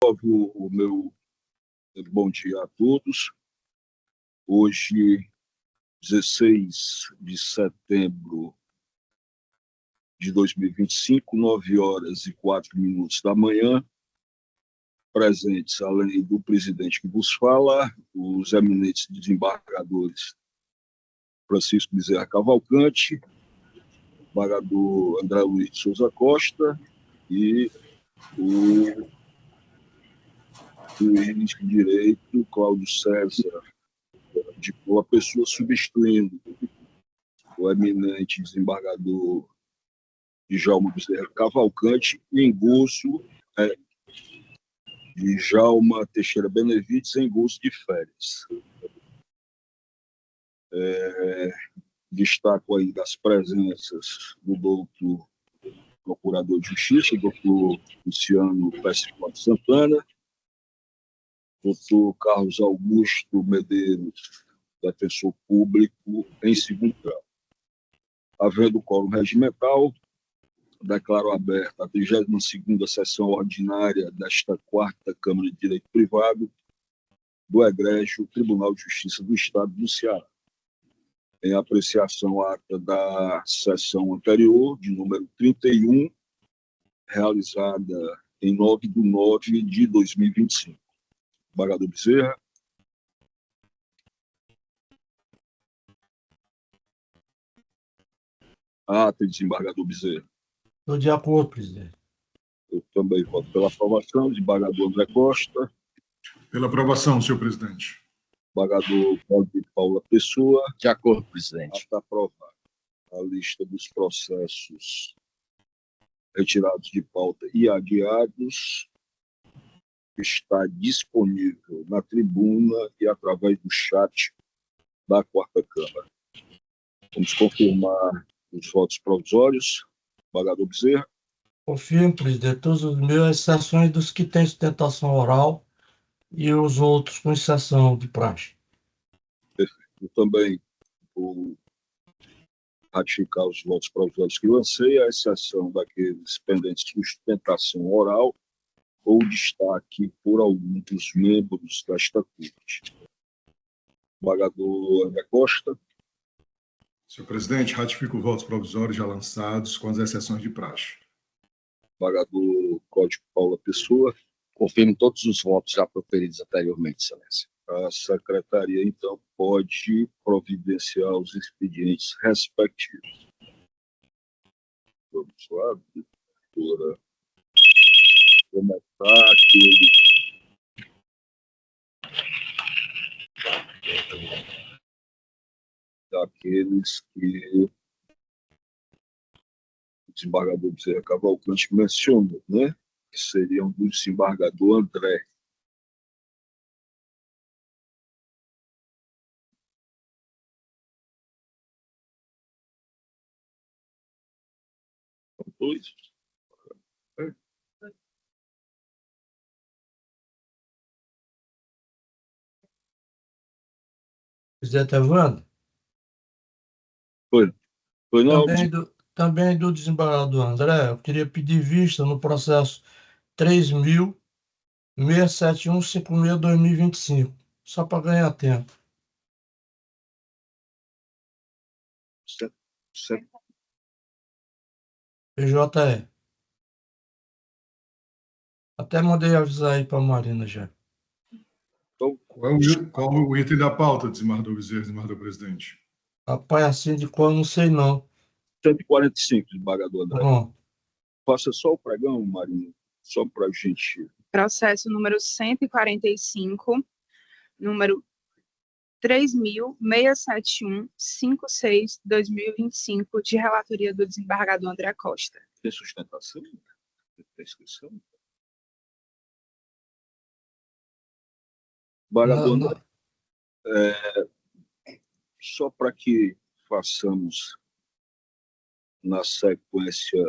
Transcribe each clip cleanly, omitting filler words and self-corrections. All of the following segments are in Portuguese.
O meu bom dia a todos. Hoje, 16 de setembro de 2025, 9 horas e 4 minutos da manhã, presentes, além do presidente que vos fala, os eminentes desembargadores Francisco Bezerra Cavalcante, desembargador André Luiz de Souza Costa e o juiz de direito Cláudio César de Paula Pessoa, substituindo o eminente desembargador Djalma Bezerra Cavalcante, em gozo de Djalma Teixeira Benevides, em gozo de férias. Destaco aí das presenças do doutor Procurador de Justiça, doutor Luciano Pescipó Santana, doutor Carlos Augusto Medeiros, defensor público em segundo grau. Havendo quórum regimental, declaro aberta a 32ª sessão ordinária desta 4ª Câmara de Direito Privado do Egrégio Tribunal de Justiça do Estado do Ceará. Em apreciação à ata da sessão anterior, de número 31, realizada em 9/9/2025. Desembargador Bezerra. Ata, desembargador Bezerra. Estou de acordo, presidente. Eu também voto pela aprovação. Desembargador André Costa. Pela aprovação, senhor presidente. Desembargador Cláudio Paula Pessoa. De acordo, presidente. Está aprovada. A lista dos processos retirados de pauta e adiados está disponível na tribuna e através do chat da 4ª Câmara. Vamos confirmar os votos provisórios. Desembargador Bezerra. Confirmo, presidente, todos os meus, exceções dos que têm sustentação oral e os outros com exceção de praxe. Perfeito. Eu também vou ratificar os votos provisórios que lancei, à exceção daqueles pendentes de sustentação oral ou destaque por algum dos membros desta corte. Desembargador André Costa. Senhor presidente, ratifico os votos provisórios já lançados, com as exceções de praxe. Desembargador Cláudio Paula Pessoa. Confirmo todos os votos já proferidos anteriormente, excelência. A secretaria, então, pode providenciar os expedientes respectivos. Vamos lá, doutora, comentar daqueles que o desembargador Bezerra Cavalcante mencionou, né? Que seriam do desembargador André. Dois. Presidente Evandro? Foi não? Também do desembargador André, eu queria pedir vista no processo 3.67156/2025, só para ganhar tempo. Certo. PJE. Até mandei avisar aí para a Marina já. Então, Qual o item da pauta, desembargador Bezerra, desembargador presidente? Rapaz, assim de qual eu não sei não. 145, desembargador André. Bom, Faça só o pregão, Marina, só para a gente. Processo número 145, número 3.67156/2025, de relatoria do desembargador André Costa. Tem sustentação? Tem prescrição? Desembargador André, só para que façamos na sequência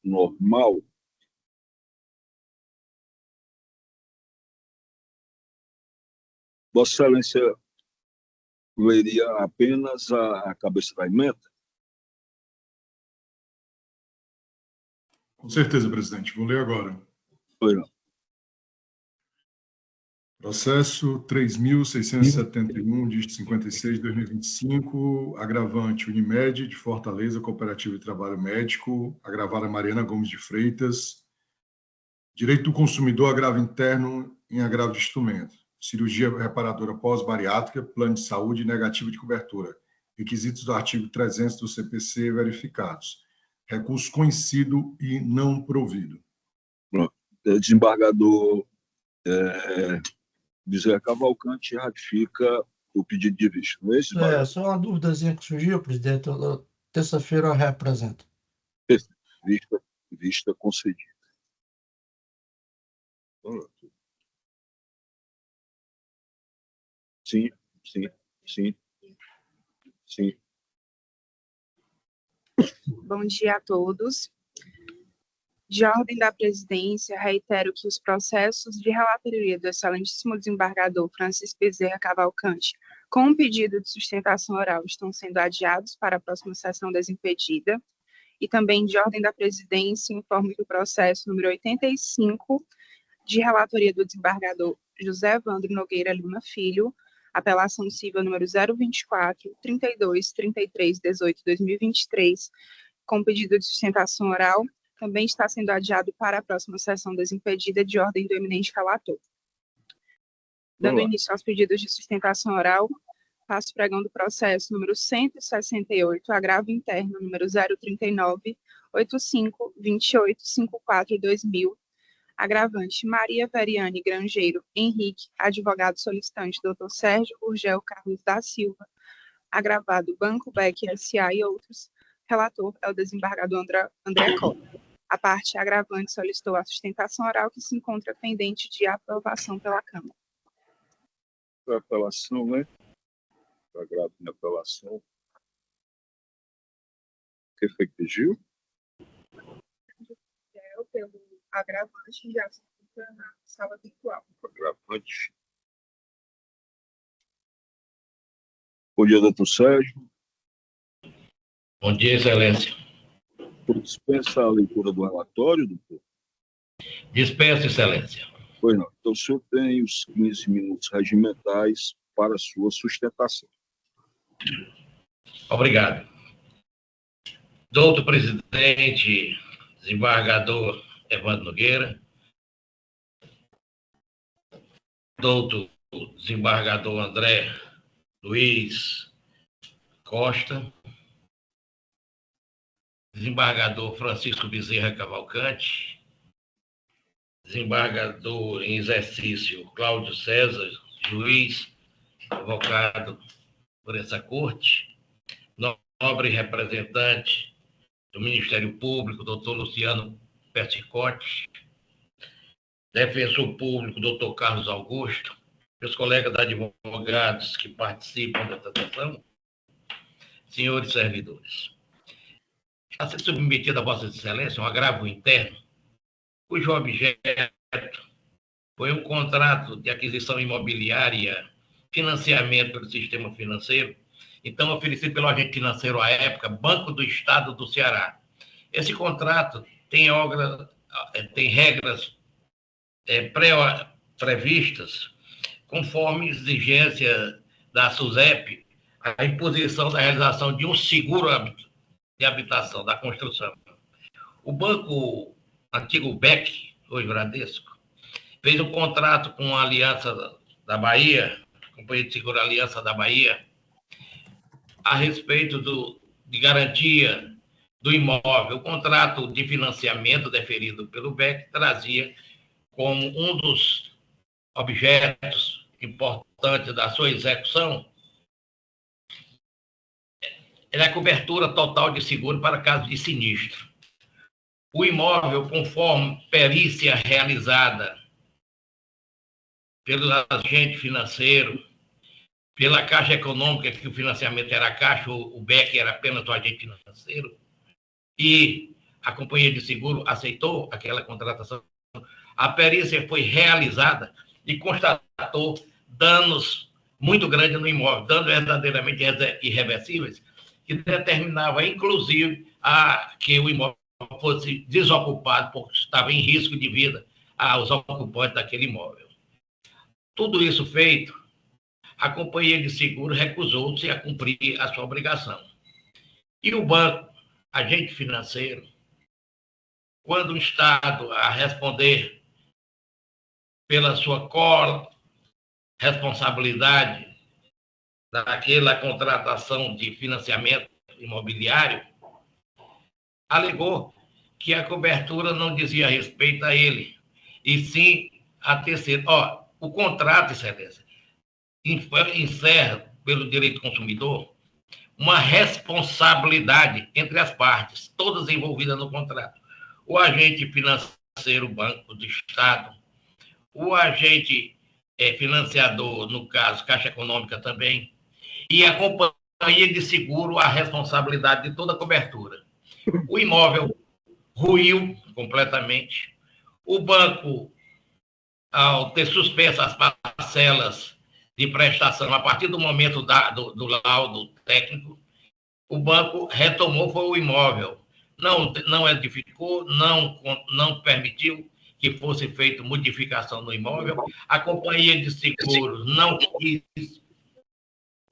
normal, Vossa Excelência leria apenas a cabeça da emenda? Com certeza, presidente. Vou ler agora. Pois não. Processo 3.671, dígito 56, 2025, agravante Unimed, de Fortaleza, Cooperativa de Trabalho Médico, agravada Mariana Gomes de Freitas, direito do consumidor, agravo interno em agravo de instrumento, cirurgia reparadora pós-bariátrica, plano de saúde negativo de cobertura, requisitos do artigo 300 do CPC verificados, recurso conhecido e não provido. Pronto. Desembargador Bezerra Cavalcante ratifica o pedido de vista. Não é esse, Só uma duvidazinha que surgiu, presidente. Terça-feira eu reapresento. Vista concedida. Sim. Bom dia a todos. De ordem da presidência, reitero que os processos de relatoria do excelentíssimo desembargador Francisco Bezerra Cavalcante, com o pedido de sustentação oral, estão sendo adiados para a próxima sessão desimpedida. E também, de ordem da presidência, informo que o processo número 85, de relatoria do desembargador José Evandro Nogueira Lima Filho, apelação civil número 024, 32, 33, 18, 2023, com pedido de sustentação oral, também está sendo adiado para a próxima sessão desimpedida de ordem do eminente relator. Dando início aos pedidos de sustentação oral, passo pregão do processo número 168, agravo interno número 039, 85, 28, 54, 2000, agravante Maria Veriane Grangeiro Henrique, advogado solicitante Dr. Sérgio Urgel Carlos da Silva, agravado Banco Beck S.A. e outros, relator é o desembargador André Costa. A parte agravante solicitou a sustentação oral que se encontra pendente de aprovação pela Câmara. A apelação, né? Agravo em apelação. Quem foi que pediu? Pelo agravante já se encontra na sala virtual. Agravante. Bom dia, doutor Sérgio. Bom dia, excelência. Dispensa a leitura do relatório, doutor? Dispensa, excelência. Pois não. Então, o senhor tem os 15 minutos regimentais para a sua sustentação. Obrigado. Doutor presidente, desembargador Evandro Nogueira, doutor desembargador André Luiz Costa, desembargador Francisco Bezerra Cavalcante, desembargador em exercício Cláudio César, juiz, advogado por essa corte, nobre representante do Ministério Público, doutor Luciano Persicotti, defensor público, doutor Carlos Augusto, meus colegas advogados que participam dessa sessão, senhores servidores. A ser submetida a Vossa Excelência um agravo interno, cujo objeto foi um contrato de aquisição imobiliária, financiamento pelo sistema financeiro, então oferecido pelo agente financeiro à época, Banco do Estado do Ceará. Esse contrato tem regras previstas, conforme exigência da SUSEP, a imposição da realização de um seguro de habitação, da construção. O banco antigo BEC, hoje Bradesco, fez um contrato com a Aliança da Bahia, Companhia de Seguro Aliança da Bahia, a respeito de garantia do imóvel. O contrato de financiamento deferido pelo BEC trazia como um dos objetos importantes da sua execução é a cobertura total de seguro para caso de sinistro. O imóvel, conforme perícia realizada pelo agente financeiro, pela Caixa Econômica, que o financiamento era a Caixa, o BEC era apenas o agente financeiro, e a companhia de seguro aceitou aquela contratação. A perícia foi realizada e constatou danos muito grandes no imóvel, danos verdadeiramente irreversíveis, que determinava, inclusive, que o imóvel fosse desocupado porque estava em risco de vida aos ocupantes daquele imóvel. Tudo isso feito, a companhia de seguro recusou-se a cumprir a sua obrigação. E o banco, agente financeiro, quando o Estado a responder pela sua corresponsabilidade daquela contratação de financiamento imobiliário, alegou que a cobertura não dizia respeito a ele, e sim a terceiro. O contrato, Excelência, encerra, pelo direito do consumidor, uma responsabilidade entre as partes, todas envolvidas no contrato. O agente financeiro, o Banco do Estado, o agente financiador, no caso, Caixa Econômica também, e a companhia de seguro, a responsabilidade de toda a cobertura. O imóvel ruiu completamente. O banco, ao ter suspenso as parcelas de prestação, a partir do momento do laudo técnico, o banco retomou foi o imóvel. Não edificou, não permitiu que fosse feita modificação no imóvel. A companhia de seguros não quis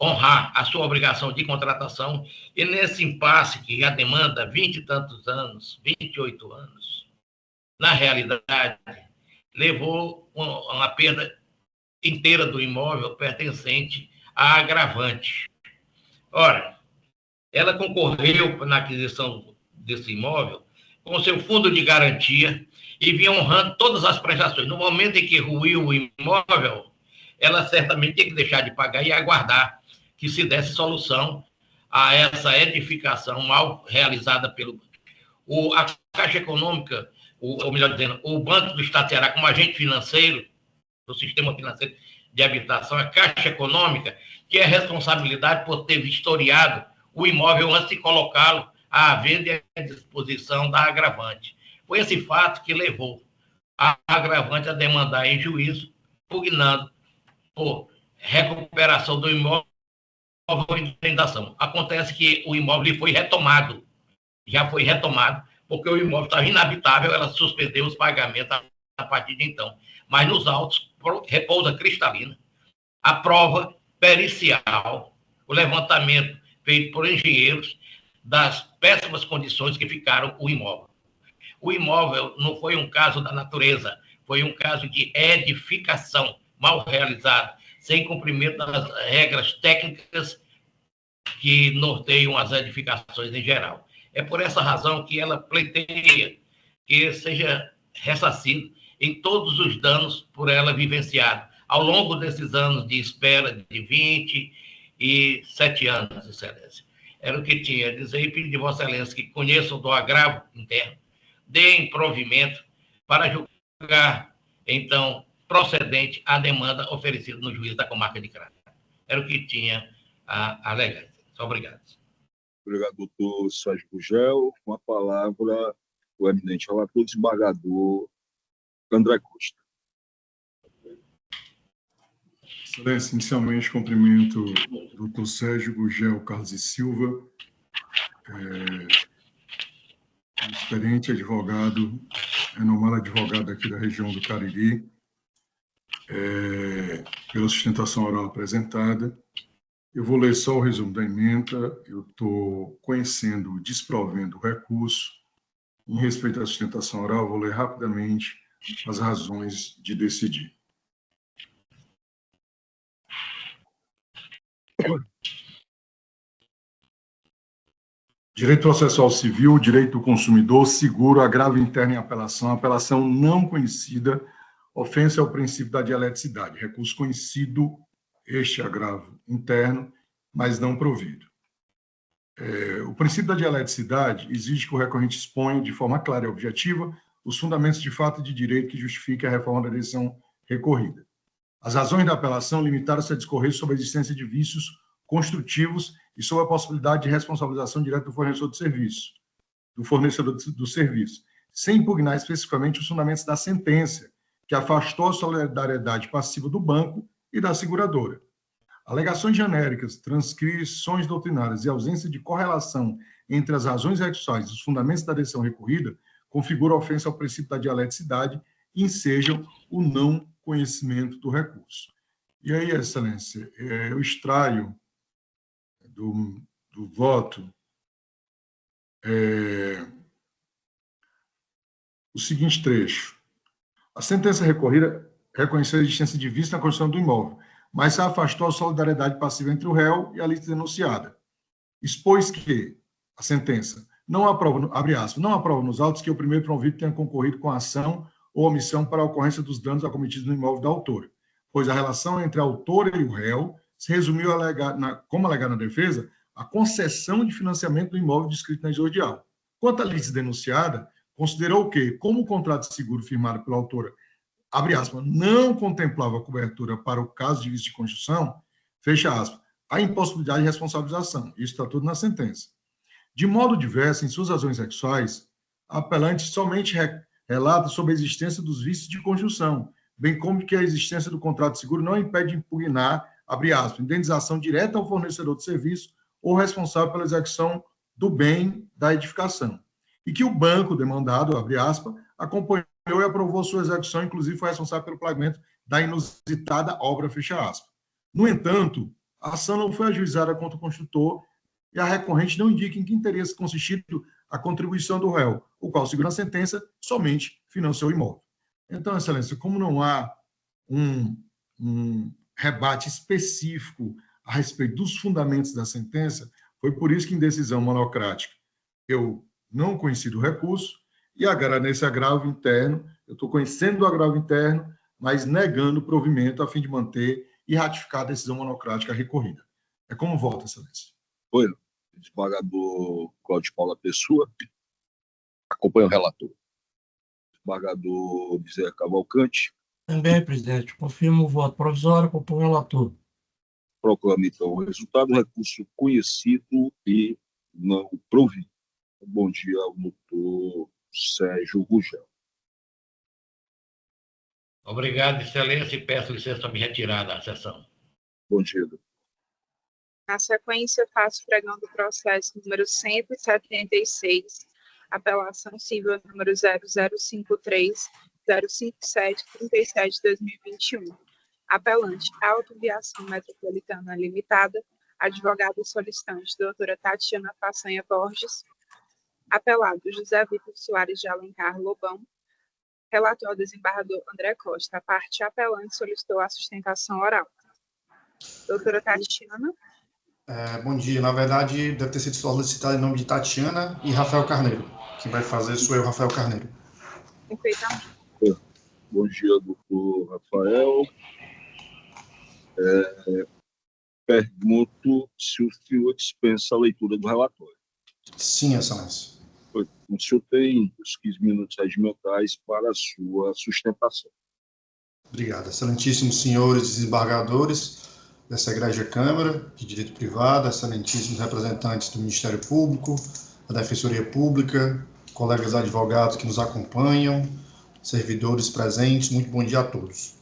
honrar a sua obrigação de contratação, e nesse impasse que já demanda 20 e tantos anos, 28 anos, na realidade, levou uma perda inteira do imóvel pertencente à agravante. Ora, ela concorreu na aquisição desse imóvel com seu fundo de garantia e vinha honrando todas as prestações. No momento em que ruiu o imóvel, ela certamente tinha que deixar de pagar e aguardar que se desse solução a essa edificação mal realizada pelo banco. A Caixa Econômica, ou melhor dizendo, o Banco do Estado do Ceará, como agente financeiro do sistema financeiro de habitação, a Caixa Econômica, que é responsabilidade por ter vistoriado o imóvel antes de colocá-lo à venda e à disposição da agravante. Foi esse fato que levou a agravante a demandar em juízo, pugnando por recuperação do imóvel e indenização. Acontece que o imóvel foi retomado, já foi retomado, porque o imóvel estava inabitável, ela suspendeu os pagamentos a partir de então. Mas nos autos, repousa cristalina, a prova pericial, o levantamento feito por engenheiros das péssimas condições que ficaram o imóvel. O imóvel não foi um caso da natureza, foi um caso de edificação mal realizada, sem cumprimento das regras técnicas que norteiam as edificações em geral. É por essa razão que ela pleiteia que seja ressarcido em todos os danos por ela vivenciado ao longo desses anos de espera de 27 anos, Excelência. Era o que tinha a dizer e pedir de Vossa Excelência que conheçam do agravo interno, deem provimento para julgar, então, procedente a demanda oferecida no juízo da comarca de Crato. Era o que tinha a alegar. Obrigado. Obrigado, doutor Sérgio Gugel. Com a palavra, o eminente relator desembargador André Costa. Excelência, inicialmente cumprimento o doutor Sérgio Gugel Carlos e Silva, experiente advogado, renomado advogado aqui da região do Cariri, pela sustentação oral apresentada. Eu vou ler só o resumo da emenda. Eu estou conhecendo, desprovendo o recurso. Em respeito à sustentação oral, vou ler rapidamente as razões de decidir. Direito processual civil, direito do consumidor, seguro, agravo interno em apelação não conhecida, ofensa ao princípio da dialeticidade, recurso conhecido, este agravo interno, mas não provido. O princípio da dialeticidade exige que o recorrente exponha de forma clara e objetiva os fundamentos de fato e de direito que justifiquem a reforma da decisão recorrida. As razões da apelação limitaram-se a discorrer sobre a existência de vícios construtivos e sobre a possibilidade de responsabilização direta do fornecedor do serviço, sem impugnar especificamente os fundamentos da sentença, que afastou a solidariedade passiva do banco e da seguradora. Alegações genéricas, transcrições doutrinárias e ausência de correlação entre as razões recursais e os fundamentos da decisão recorrida configura ofensa ao princípio da dialeticidade e ensejam o não conhecimento do recurso. E aí, Excelência, eu extraio do voto o seguinte trecho. A sentença recorrida reconheceu a existência de vício na construção do imóvel, mas se afastou a solidariedade passiva entre o réu e a lista denunciada. Expôs que a sentença não aprova, abre aspas, não aprova nos autos que o primeiro promovido tenha concorrido com a ação ou omissão para a ocorrência dos danos acometidos no imóvel da autora, pois a relação entre a autora e o réu se resumiu, como alegado na defesa, a concessão de financiamento do imóvel descrito na exordial. Quanto à lista denunciada, considerou que, como o contrato de seguro firmado pela autora, abre aspas, não contemplava cobertura para o caso de vício de construção, fecha aspas, a impossibilidade de responsabilização. Isso está tudo na sentença. De modo diverso, em suas razões sexuais, a apelante somente relata sobre a existência dos vícios de construção, bem como que a existência do contrato de seguro não impede de impugnar, abre aspas, indenização direta ao fornecedor de serviço ou responsável pela execução do bem da edificação. E que o banco demandado, abre aspas, acompanhou e aprovou sua execução, inclusive foi responsável pelo pagamento da inusitada obra, fecha aspas. No entanto, a ação não foi ajuizada contra o construtor e a recorrente não indica em que teria consistido a contribuição do réu, o qual, segundo a sentença, somente financiou o imóvel. Então, Excelência, como não há um rebate específico a respeito dos fundamentos da sentença, foi por isso que, em decisão monocrática, eu não conheci do recurso, e agora, nesse agravo interno, eu estou conhecendo do agravo interno, mas negando o provimento a fim de manter e ratificar a decisão monocrática recorrida. É como vota, Excelência. Oi, desembargador Cláudio Paula Pessoa, acompanha o relator. Desembargador Bezerra Cavalcante. Também, presidente, confirmo o voto provisório para o relator. Proclamo, então, o resultado. Recurso conhecido e não provido. Bom dia ao doutor Sérgio Rugel. Obrigado, Excelência, e peço licença para me retirar da sessão. Bom dia, doutor. Na sequência, faço pregão do processo número 176, apelação civil número 0053-057-37-2021. Apelante, Autoviação Metropolitana Limitada, advogado solicitante, doutora Tatiana Façanha Borges. Apelado, José Vitor Soares de Alencar Lobão. Relator, desembargador André Costa. A parte apelante solicitou a sustentação oral. Doutora Tatiana. Bom dia. Na verdade, deve ter sido solicitado em nome de Tatiana e Rafael Carneiro. Quem vai fazer sou eu, Rafael Carneiro. Perfeitamente. Bom dia, doutor Rafael. Pergunto se o senhor dispensa a leitura do relatório. Sim, Excelência. O senhor tem os 15 minutos regimentais para a sua sustentação. Obrigado. Excelentíssimos senhores desembargadores dessa Egrégia Câmara de Direito Privado, excelentíssimos representantes do Ministério Público, da Defensoria Pública, colegas advogados que nos acompanham, servidores presentes, muito bom dia a todos.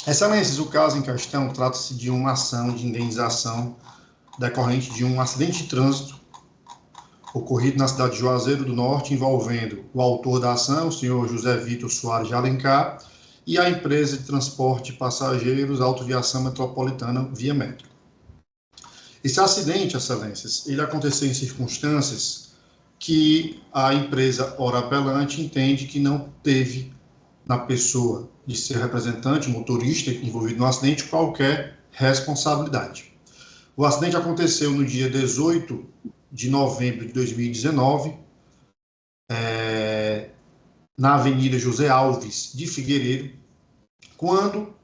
Excelências, o caso em questão trata-se de uma ação de indenização decorrente de um acidente de trânsito ocorrido na cidade de Juazeiro do Norte, envolvendo o autor da ação, o senhor José Vitor Soares de Alencar, e a empresa de transporte de passageiros Autoviação Metropolitana Via Metro. Esse acidente, Excelências, ele aconteceu em circunstâncias que a empresa ora apelante entende que não teve na pessoa de ser representante, motorista envolvido no acidente, qualquer responsabilidade. O acidente aconteceu no dia 18 de novembro de 2019, na Avenida José Alves de Figueiredo, quando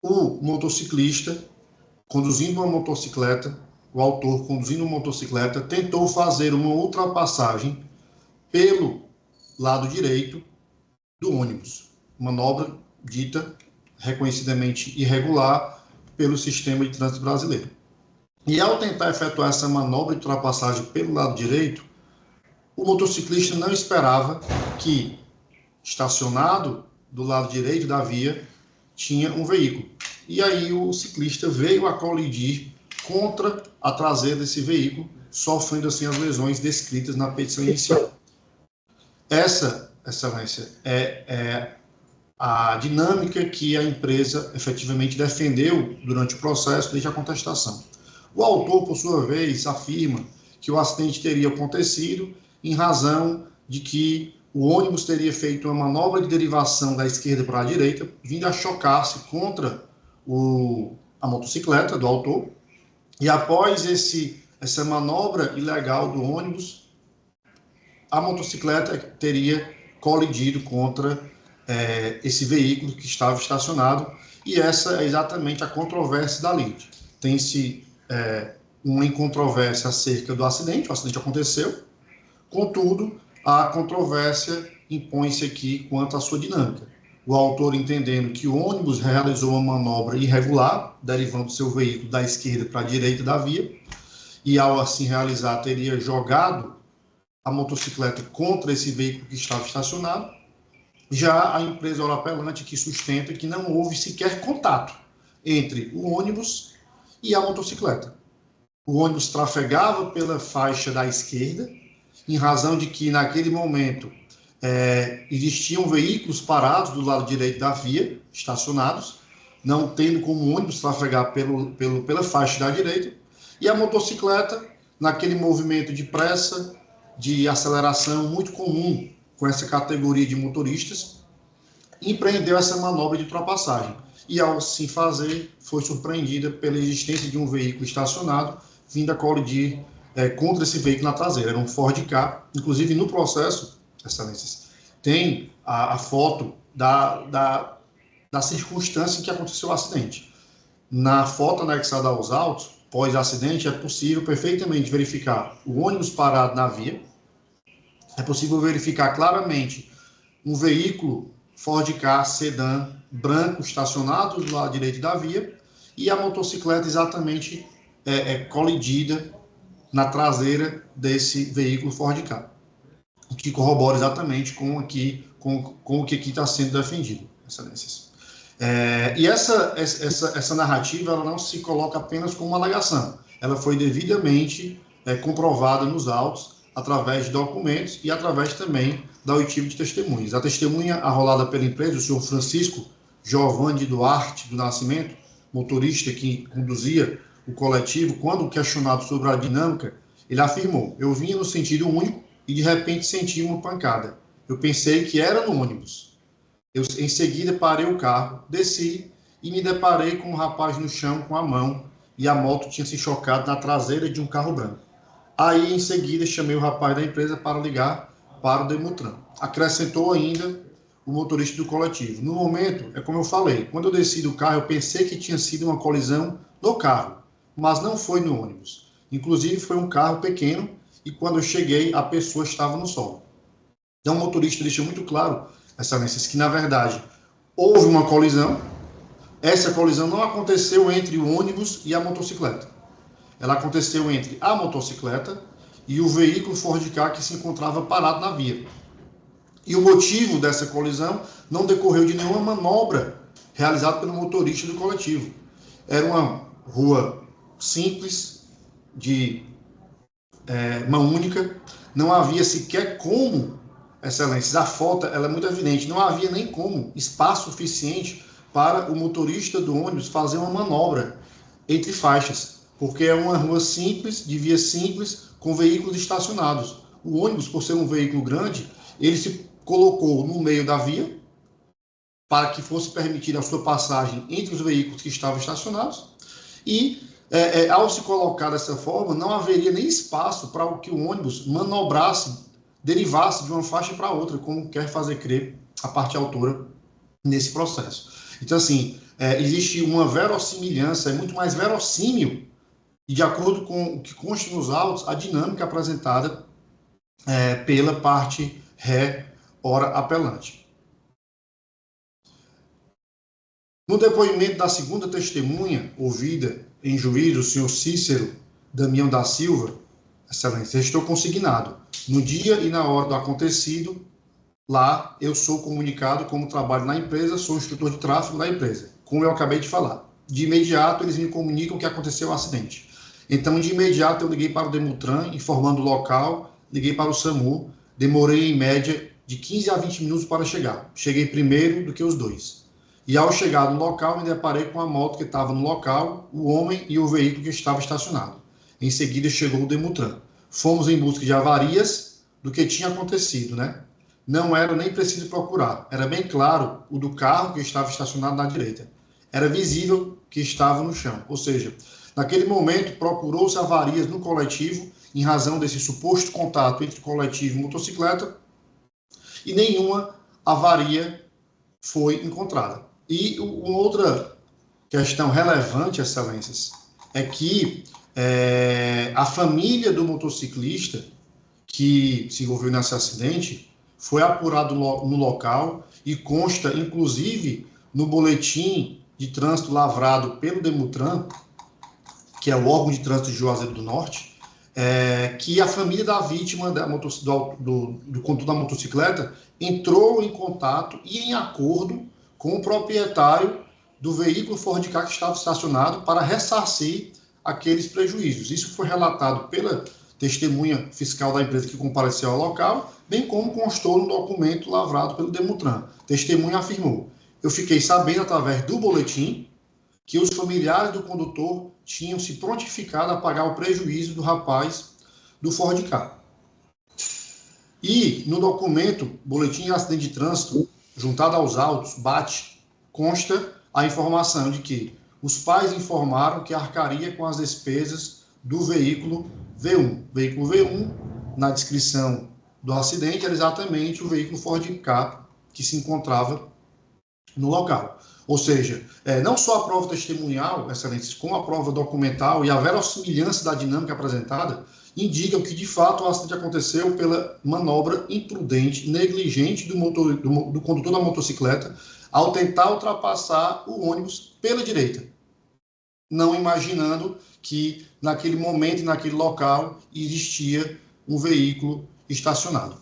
o motociclista, conduzindo uma motocicleta, o autor conduzindo uma motocicleta, tentou fazer uma ultrapassagem pelo lado direito do ônibus, manobra dita reconhecidamente irregular pelo sistema de trânsito brasileiro. E ao tentar efetuar essa manobra de ultrapassagem pelo lado direito, o motociclista não esperava que, estacionado do lado direito da via, tinha um veículo. E aí o ciclista veio a colidir contra a traseira desse veículo, sofrendo assim as lesões descritas na petição inicial. Essa, Excelência, é a dinâmica que a empresa efetivamente defendeu durante o processo desde a contestação. O autor, por sua vez, afirma que o acidente teria acontecido em razão de que o ônibus teria feito uma manobra de derivação da esquerda para a direita, vindo a chocar-se contra a motocicleta do autor, e após essa manobra ilegal do ônibus, a motocicleta teria colidido contra esse veículo que estava estacionado, e essa é exatamente a controvérsia da lide. Tem-se uma controvérsia acerca do acidente, o acidente aconteceu, contudo, a controvérsia impõe-se aqui quanto à sua dinâmica. O autor entendendo que o ônibus realizou uma manobra irregular, derivando seu veículo da esquerda para a direita da via, e ao assim realizar, teria jogado a motocicleta contra esse veículo que estava estacionado. Já a empresa orapelante que sustenta que não houve sequer contato entre o ônibus e a motocicleta. O ônibus trafegava pela faixa da esquerda, em razão de que, naquele momento, existiam veículos parados do lado direito da via, estacionados, não tendo como o ônibus trafegar pela faixa da direita, e a motocicleta, naquele movimento de pressa, de aceleração muito comum com essa categoria de motoristas, empreendeu essa manobra de ultrapassagem. E, ao assim fazer, foi surpreendida pela existência de um veículo estacionado, vindo a colidir contra esse veículo na traseira. Era um Ford Ka. Inclusive, no processo, Excelências, tem a foto da circunstância em que aconteceu o acidente. Na foto anexada aos autos, pós-acidente, é possível perfeitamente verificar o ônibus parado na via, é possível verificar claramente um veículo Ford Ka sedã branco estacionado do lado direito da via, e a motocicleta exatamente colidida na traseira desse veículo Ford Ka, que corrobora exatamente com o que aqui está sendo defendido, Excelências. E essa narrativa ela não se coloca apenas como uma alegação, ela foi devidamente comprovada nos autos, através de documentos e através também da oitiva de testemunhas. A testemunha arrolada pela empresa, o senhor Francisco Giovanni Duarte do Nascimento, motorista que conduzia o coletivo, quando questionado sobre a dinâmica, ele afirmou: eu vinha no sentido único e de repente senti uma pancada. Eu pensei que era no ônibus. Eu em seguida parei o carro, desci e me deparei com um rapaz no chão com a mão, e a moto tinha se chocado na traseira de um carro branco. Aí, em seguida, chamei o rapaz da empresa para ligar para o Demutran. Acrescentou ainda o motorista do coletivo. No momento, é como eu falei, quando eu desci do carro, eu pensei que tinha sido uma colisão no carro, mas não foi no ônibus. Inclusive, foi um carro pequeno, e quando eu cheguei, a pessoa estava no solo. Então, o motorista deixou muito claro, Excelências, que, na verdade, houve uma colisão. Essa colisão não aconteceu entre o ônibus e a motocicleta. Ela aconteceu entre a motocicleta e o veículo Ford Ka que se encontrava parado na via. E o motivo dessa colisão não decorreu de nenhuma manobra realizada pelo motorista do coletivo. Era uma rua simples, de mão única, não havia sequer como, Excelências, a foto ela é muito evidente, não havia nem como espaço suficiente para o motorista do ônibus fazer uma manobra entre faixas, porque é uma rua simples, de via simples, com veículos estacionados. O ônibus, por ser um veículo grande, ele se colocou no meio da via para que fosse permitida a sua passagem entre os veículos que estavam estacionados, e ao se colocar dessa forma, não haveria nem espaço para que o ônibus manobrasse, derivasse de uma faixa para outra, como quer fazer crer a parte autora nesse processo. Então, assim, existe uma verossimilhança, é muito mais verossímil, e de acordo com o que consta nos autos, a dinâmica apresentada pela parte ré, ora apelante. No depoimento da segunda testemunha, ouvida em juízo, o senhor Cícero Damião da Silva, Excelência, estou consignado. No dia e na hora do acontecido, lá eu sou comunicado como trabalho na empresa, sou instrutor de tráfego da empresa, como eu acabei de falar. De imediato, eles me comunicam que aconteceu o acidente. Então, de imediato, eu liguei para o Demutran, informando o local, liguei para o SAMU, demorei em média de 15 a 20 minutos para chegar. Cheguei primeiro do que os dois. E ao chegar no local, me deparei com a moto que estava no local, o homem e o veículo que estava estacionado. Em seguida, chegou o Demutran. Fomos em busca de avarias do que tinha acontecido, né? Não era nem preciso procurar. Era bem claro o do carro que estava estacionado na direita. Era visível que estava no chão. Ou seja, naquele momento, procurou-se avarias no coletivo, em razão desse suposto contato entre coletivo e motocicleta, e nenhuma avaria foi encontrada. E uma outra questão relevante, excelências, é que a família do motociclista que se envolveu nesse acidente foi apurado no local e consta, inclusive, no boletim de trânsito lavrado pelo Demutran, que é o órgão de trânsito de Juazeiro do Norte, que a família da vítima do condutor da motocicleta entrou em contato e em acordo com o proprietário do veículo Ford Ka que estava estacionado para ressarcir aqueles prejuízos. Isso foi relatado pela testemunha fiscal da empresa que compareceu ao local, bem como constou no documento lavrado pelo Demutran. Testemunha afirmou: eu fiquei sabendo através do boletim que os familiares do condutor tinham se prontificado a pagar o prejuízo do rapaz do Ford Ka. E no documento, boletim de acidente de trânsito, juntado aos autos, BAT, consta a informação de que os pais informaram que arcaria com as despesas do veículo V1. Veículo V1, na descrição do acidente, era exatamente o veículo Ford Ka que se encontrava no local. Ou seja, não só a prova testemunhal, excelências, como a prova documental e a verossimilhança da dinâmica apresentada indicam que, de fato, o acidente aconteceu pela manobra imprudente, negligente do condutor da motocicleta ao tentar ultrapassar o ônibus pela direita, não imaginando que, naquele momento e naquele local, existia um veículo estacionado.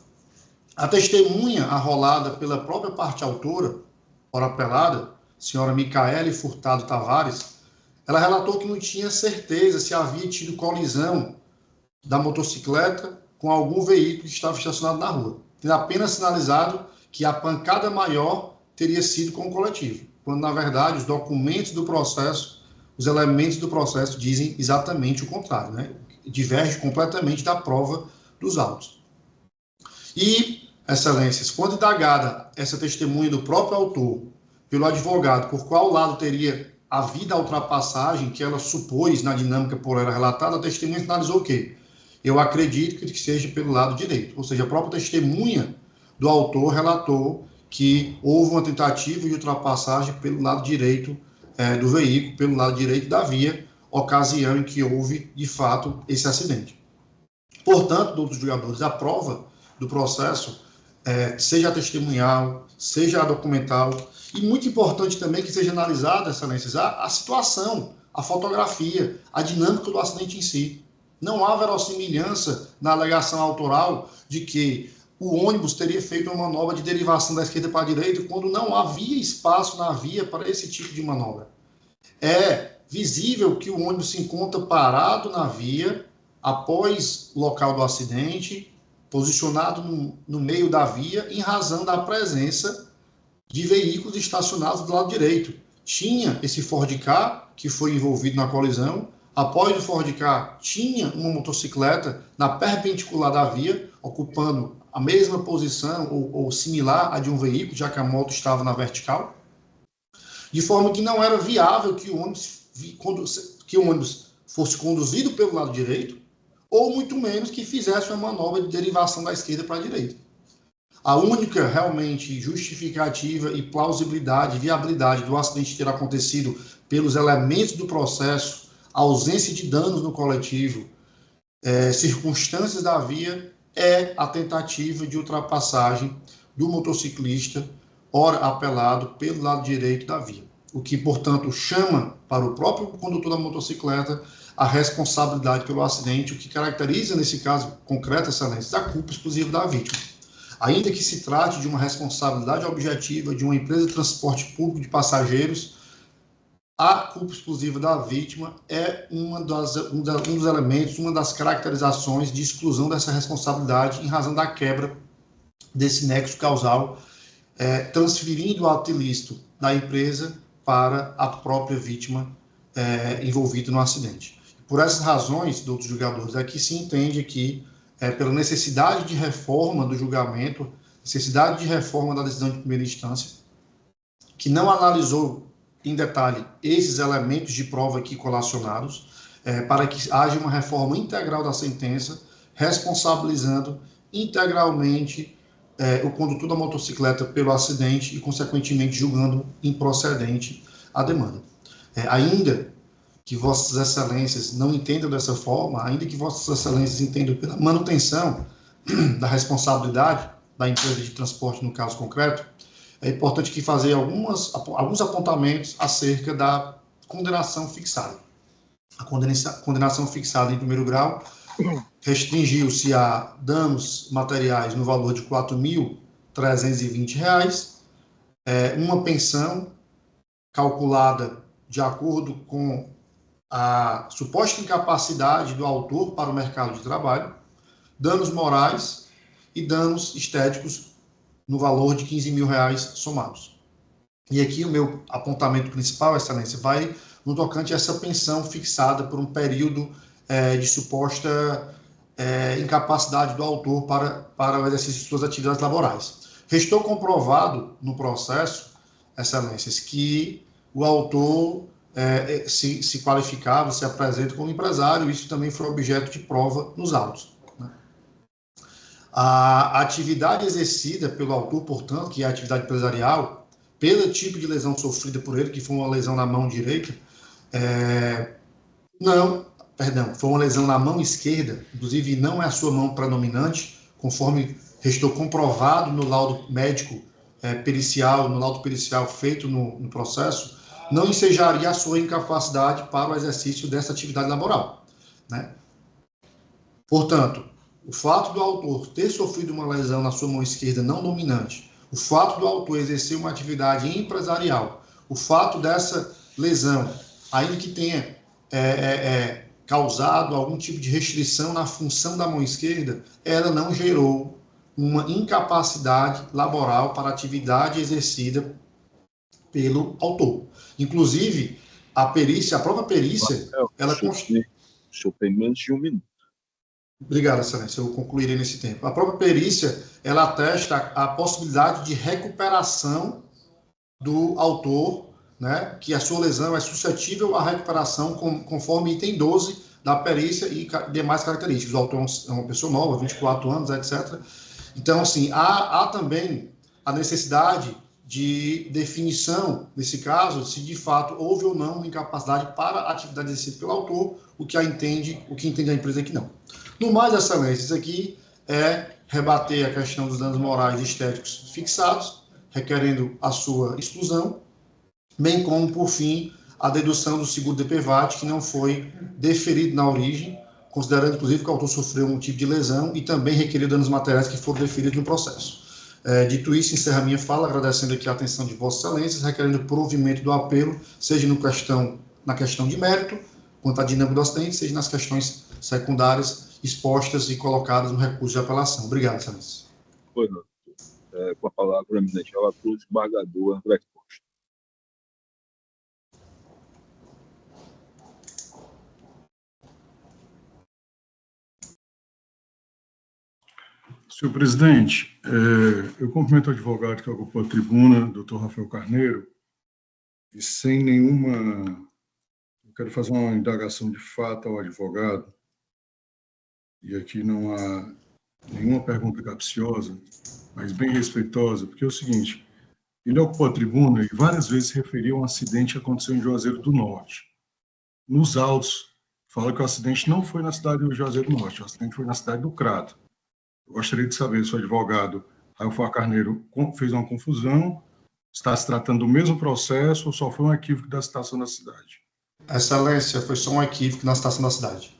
A testemunha arrolada pela própria parte autora, ora apelada, senhora Micaele Furtado Tavares, ela relatou que não tinha certeza se havia tido colisão da motocicleta com algum veículo que estava estacionado na rua, tendo apenas sinalizado que a pancada maior teria sido com o coletivo, quando, na verdade, os documentos do processo, os elementos do processo dizem exatamente o contrário, né? Diverge completamente da prova dos autos. E, excelências, quando indagada essa testemunha do próprio autor pelo advogado por qual lado teria havido a ultrapassagem que ela supôs na dinâmica por ela relatada, a testemunha sinalizou o quê? Eu acredito que seja pelo lado direito. Ou seja, a própria testemunha do autor relatou que houve uma tentativa de ultrapassagem pelo lado direito do veículo, pelo lado direito da via, ocasião em que houve, de fato, esse acidente. Portanto, doutos julgadores, a prova do processo, seja a testemunhal, seja a documental, e muito importante também que seja analisada, excelências, a situação, a fotografia, a dinâmica do acidente em si. Não há verossimilhança na alegação autoral de que o ônibus teria feito uma manobra de derivação da esquerda para a direita quando não havia espaço na via para esse tipo de manobra. É visível que o ônibus se encontra parado na via após o local do acidente, posicionado no meio da via, em razão da presença de veículos estacionados do lado direito. Tinha esse Ford Ka, que foi envolvido na colisão. Após o Ford Ka, tinha uma motocicleta na perpendicular da via, ocupando a mesma posição ou similar à de um veículo, já que a moto estava na vertical, de forma que não era viável que o ônibus fosse conduzido pelo lado direito, ou muito menos que fizesse uma manobra de derivação da esquerda para a direita. A única realmente justificativa e plausibilidade, viabilidade do acidente ter acontecido pelos elementos do processo, ausência de danos no coletivo, circunstâncias da via, é a tentativa de ultrapassagem do motociclista, ora apelado pelo lado direito da via. O que, portanto, chama para o próprio condutor da motocicleta a responsabilidade pelo acidente, o que caracteriza, nesse caso concreto, excelência, a culpa exclusiva da vítima. Ainda que se trate de uma responsabilidade objetiva de uma empresa de transporte público de passageiros, a culpa exclusiva da vítima é um dos elementos, uma das caracterizações de exclusão dessa responsabilidade em razão da quebra desse nexo causal, transferindo o ato ilícito da empresa para a própria vítima envolvida no acidente. Por essas razões, doutos julgadores, aqui se entende que, pela necessidade de reforma do julgamento, necessidade de reforma da decisão de primeira instância, que não analisou em detalhe esses elementos de prova aqui colacionados, para que haja uma reforma integral da sentença, responsabilizando integralmente o condutor da motocicleta pelo acidente e, consequentemente, julgando improcedente a demanda. Ainda que Vossas Excelências não entendam dessa forma, ainda que Vossas Excelências entendam pela manutenção da responsabilidade da empresa de transporte no caso concreto, é importante que fazer alguns apontamentos acerca da condenação fixada. A condenação fixada em primeiro grau restringiu-se a danos materiais no valor de R$ 4.320, uma pensão calculada de acordo com a suposta incapacidade do autor para o mercado de trabalho, danos morais e danos estéticos no valor de R$ 15.000 somados. E aqui o meu apontamento principal, Excelência, vai no tocante a essa pensão fixada por um período de suposta incapacidade do autor para o exercício de suas atividades laborais. Restou comprovado no processo, Excelências, que o autor se qualificava, se apresenta como empresário, isso também foi objeto de prova nos autos. Né? A atividade exercida pelo autor, portanto, que é a atividade empresarial, pelo tipo de lesão sofrida por ele, que foi uma lesão na mão direita, foi uma lesão na mão esquerda, inclusive não é a sua mão predominante, conforme restou comprovado no laudo médico pericial, no laudo pericial feito no processo, não ensejaria a sua incapacidade para o exercício dessa atividade laboral. Né? Portanto, o fato do autor ter sofrido uma lesão na sua mão esquerda não dominante, o fato do autor exercer uma atividade empresarial, o fato dessa lesão, ainda que tenha causado algum tipo de restrição na função da mão esquerda, ela não gerou uma incapacidade laboral para a atividade exercida pelo autor. Inclusive, a própria perícia, ela constitui... O senhor tem menos de 1 minuto. Obrigado, Excelência, eu concluirei nesse tempo. A própria perícia, ela atesta a possibilidade de recuperação do autor, né, que a sua lesão é suscetível à recuperação conforme item 12 da perícia e demais características. O autor é uma pessoa nova, 24 anos, etc. Então, assim, há também a necessidade de definição, nesse caso, se de fato houve ou não uma incapacidade para a atividade exercida pelo autor, o que entende a empresa é que não. No mais, Excelências, aqui é rebater a questão dos danos morais e estéticos fixados, requerendo a sua exclusão, bem como, por fim, a dedução do seguro DPVAT, que não foi deferido na origem, considerando, inclusive, que o autor sofreu um tipo de lesão e também requeriu danos materiais que foram deferidos no processo. Dito isso, encerro a minha fala, agradecendo aqui a atenção de Vossas Excelências, requerendo provimento do apelo, seja na questão de mérito, quanto à dinâmica do acidente, seja nas questões secundárias expostas e colocadas no recurso de apelação. Obrigado, Excelência. Pois não. Com a palavra, o eminente relator, desembargador André Costa. Senhor presidente, eu cumprimento o advogado que ocupou a tribuna, doutor Rafael Carneiro, e sem nenhuma... Eu quero fazer uma indagação de fato ao advogado, e aqui não há nenhuma pergunta capciosa, mas bem respeitosa, porque é o seguinte, ele ocupou a tribuna e várias vezes se referiu a um acidente que aconteceu em Juazeiro do Norte. Nos autos, fala que o acidente não foi na cidade de Juazeiro do Norte, o acidente foi na cidade do Crato. Eu gostaria de saber se o advogado Rafael Carneiro fez uma confusão, está se tratando do mesmo processo ou só foi um equívoco da citação da cidade? Excelência, foi só um equívoco na citação da cidade.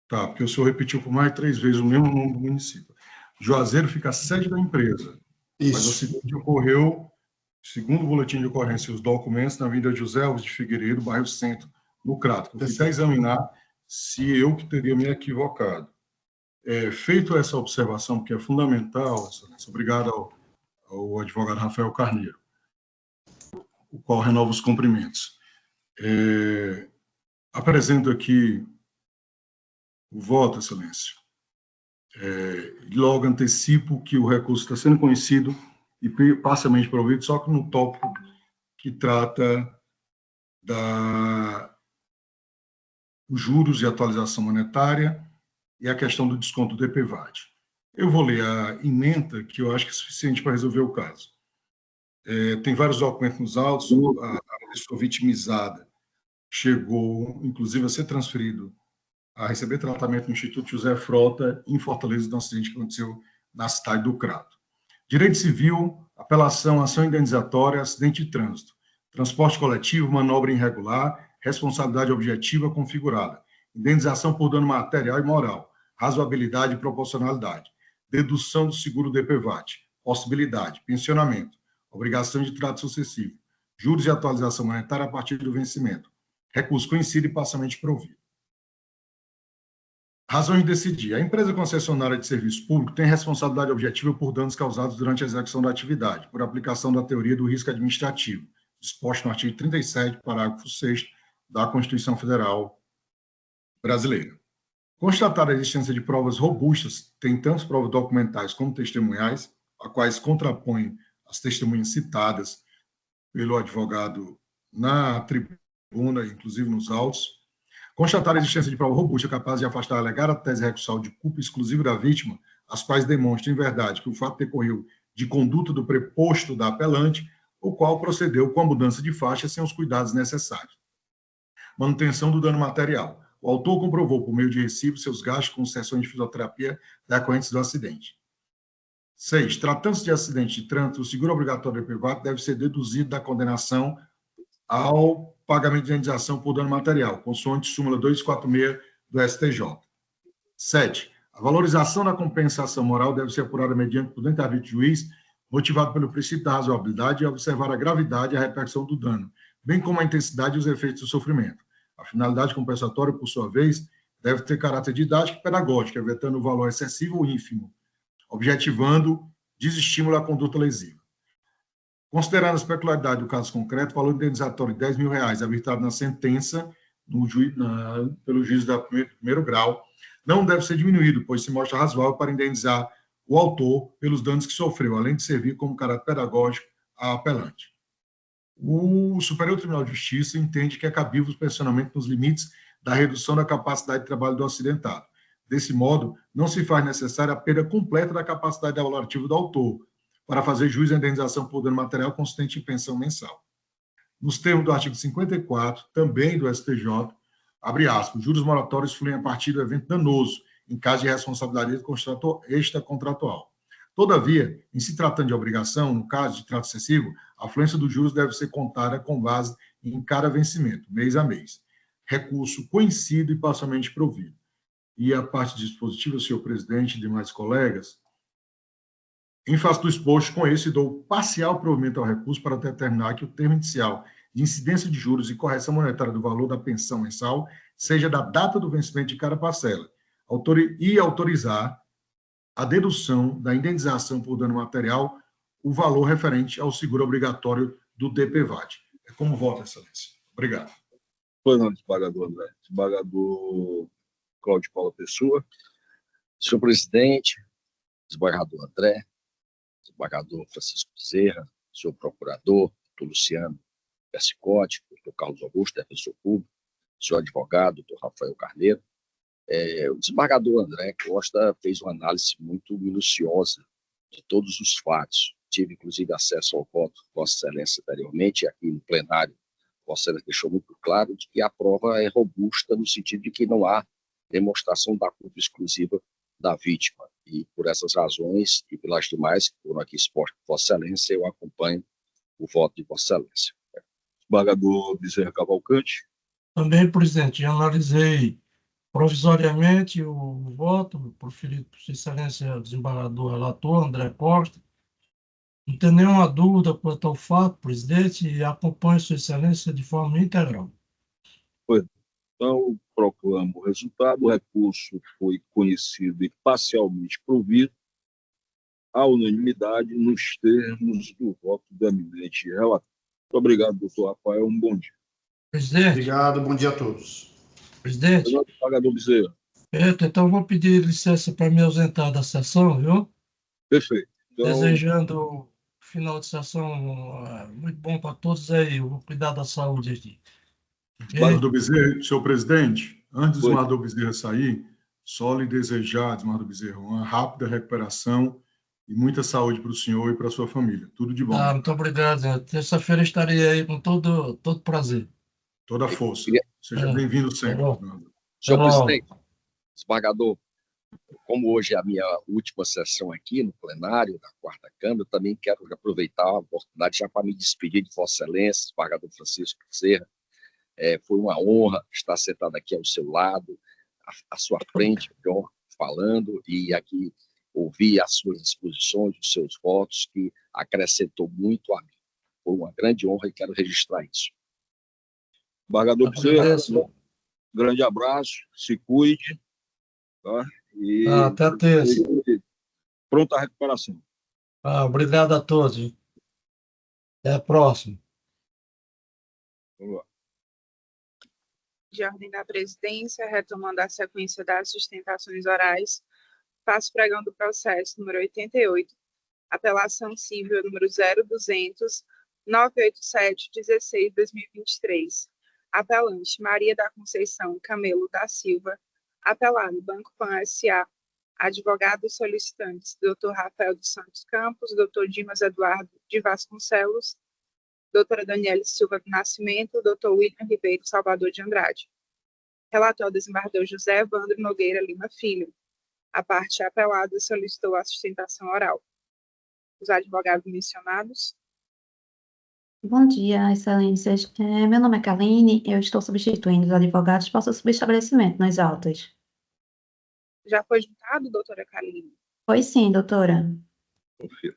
Tá, porque o senhor repetiu por mais de 3 vezes o mesmo nome do município. Juazeiro fica a sede da empresa, Isso. mas o acidente ocorreu segundo o boletim de ocorrência e os documentos, na Avenida José Alves de Figueiredo, bairro Centro, no Crato. Eu fui até examinar se eu que teria me equivocado. Feito essa observação, porque é fundamental, excelência, obrigado ao advogado Rafael Carneiro, o qual renova os cumprimentos. Apresento aqui o voto, excelência. Logo antecipo que o recurso está sendo conhecido e parcialmente provido, só que no tópico que trata os juros e atualização monetária e a questão do desconto do DPVAT. Eu vou ler a ementa, que eu acho que é suficiente para resolver o caso. Tem vários documentos nos autos, a pessoa vitimizada chegou, inclusive, a ser transferido a receber tratamento no Instituto José Frota, em Fortaleza, do acidente que aconteceu na cidade do Crato. Direito civil, apelação, ação indenizatória, acidente de trânsito, transporte coletivo, manobra irregular, responsabilidade objetiva configurada, indenização por dano material e moral, razoabilidade e proporcionalidade, dedução do seguro DPVAT, possibilidade, pensionamento, obrigação de trato sucessivo, juros e atualização monetária a partir do vencimento, recurso conhecido e parcialmente provido. Razões de decidir. A empresa concessionária de serviço público tem responsabilidade objetiva por danos causados durante a execução da atividade, por aplicação da teoria do risco administrativo, disposto no artigo 37, parágrafo 6º da Constituição Federal Brasileira. Constatar a existência de provas robustas, tem tanto provas documentais como testemunhais, a quais contrapõem as testemunhas citadas pelo advogado na tribuna, inclusive nos autos. Constatar a existência de prova robusta capaz de afastar a alegada tese recursal de culpa exclusiva da vítima, as quais demonstrem em verdade que o fato decorreu de conduta do preposto da apelante, o qual procedeu com a mudança de faixa sem os cuidados necessários. Manutenção do dano material. O autor comprovou, por meio de recibo, seus gastos com sessões de fisioterapia decorrentes do acidente. 6. Tratando-se de acidente de trânsito, o seguro obrigatório do DPVAT deve ser deduzido da condenação ao pagamento de indenização por dano material, consoante súmula 246 do STJ. 7. A valorização da compensação moral deve ser apurada mediante prudente arbítrio do juiz, motivado pelo princípio da razoabilidade e observar a gravidade e a repercussão do dano, bem como a intensidade e os efeitos do sofrimento. A finalidade compensatória, por sua vez, deve ter caráter didático e pedagógico, evitando o valor excessivo ou ínfimo, objetivando desestímulo à conduta lesiva. Considerando a peculiaridade do caso concreto, o valor indenizatório de R$10.000 arbitrado na sentença pelo juiz do primeiro grau não deve ser diminuído, pois se mostra razoável para indenizar o autor pelos danos que sofreu, além de servir como caráter pedagógico à apelante. O Superior Tribunal de Justiça entende que é cabível o pensionamento nos limites da redução da capacidade de trabalho do acidentado. Desse modo, não se faz necessária a perda completa da capacidade avaliativa do autor, para fazer jus à indenização por dano material consistente em pensão mensal. Nos termos do artigo 54, também do STJ, abre aspas, juros moratórios fluem a partir do evento danoso, em caso de responsabilidade extracontratual. Todavia, em se tratando de obrigação, no caso de trato excessivo, a fluência dos juros deve ser contada com base em cada vencimento, mês a mês. Recurso conhecido e parcialmente provido. E a parte dispositiva, senhor presidente e demais colegas, em face do exposto, com esse, dou parcial provimento ao recurso para determinar que o termo inicial de incidência de juros e correção monetária do valor da pensão mensal seja da data do vencimento de cada parcela, e autorizar a dedução da indenização por dano material, o valor referente ao seguro obrigatório do DPVAT. É como vota, excelência. Obrigado. Pois não, desembargador André. Desembargador Cláudio Paula Pessoa. Senhor presidente, desembargador André, desembargador Francisco Bezerra, senhor procurador, doutor Luciano Persicotti, doutor Carlos Augusto, defensor público, senhor advogado, doutor Rafael Carneiro. O desembargador André Costa fez uma análise muito minuciosa de todos os fatos. Tive, inclusive, acesso ao voto de Vossa Excelência anteriormente, e aqui no plenário, Vossa Excelência deixou muito claro de que a prova é robusta no sentido de que não há demonstração da culpa exclusiva da vítima. E por essas razões e pelas demais que foram aqui expostas por Vossa Excelência, eu acompanho o voto de Vossa Excelência. Desembargador Bezerra Cavalcante. Também, presidente, analisei provisoriamente o voto proferido por Sua Excelência, desembargador relator André Costa, Não tem nenhuma dúvida quanto ao fato, presidente, e acompanho Sua Excelência de forma integral. Então, proclamo o resultado. O recurso foi conhecido e parcialmente provido à unanimidade nos termos do voto do eminente relator. Muito obrigado, doutor Rafael. Um bom dia. Presidente, Obrigado, bom dia a todos. presidente, Senhor Pagador Bezerra. então vou pedir licença para me ausentar da sessão, viu? Perfeito. Então, Desejando final de sessão muito bom para todos aí. Eu vou cuidar da saúde aqui. Ok? Desembargador Bezerra, senhor presidente, antes do Oi. desembargador Bezerra sair, só lhe desejar, desembargador Bezerra, uma rápida recuperação e muita saúde para o senhor e para a sua família. Tudo de bom. Muito obrigado, Zé. Terça-feira estarei aí com todo prazer. Toda a força. Seja É. bem-vindo sempre. Tá bom. desembargador. Senhor Tá bom. presidente, desembargador, como hoje é a minha última sessão aqui no plenário da Quarta Câmara, eu também quero aproveitar a oportunidade já para me despedir de Vossa Excelência, desembargador Francisco Bezerra. Foi uma honra estar sentado aqui ao seu lado, à sua frente, melhor, falando, e aqui ouvir as suas exposições, os seus votos, que acrescentou muito a mim. Foi uma grande honra e quero registrar isso. Desembargador Bezerra, Agradeço. grande abraço, se cuide, tá? E Até terça. pronta a recuperação. Obrigado a todos. Até a próxima. Vamos lá. De ordem da presidência, retomando a sequência das sustentações orais, passo pregando o processo número 88, apelação civil número 02.987/16/2023. Apelante Maria da Conceição Camelo da Silva. Apelado Banco Pan S.A. Advogados solicitantes Dr. Rafael dos Santos Campos, Dr. Dimas Eduardo de Vasconcelos, doutora Daniele Silva do Nascimento, Dr. William Ribeiro Salvador de Andrade. Relator desembargador José Evandro Nogueira Lima Filho. A parte apelada solicitou a sustentação oral. Os advogados mencionados. Bom dia, excelências. Meu nome é Kaline, eu estou substituindo os advogados para o subestabelecimento nas autas. Já foi juntado, doutora Kaline? Foi sim, doutora. Confira.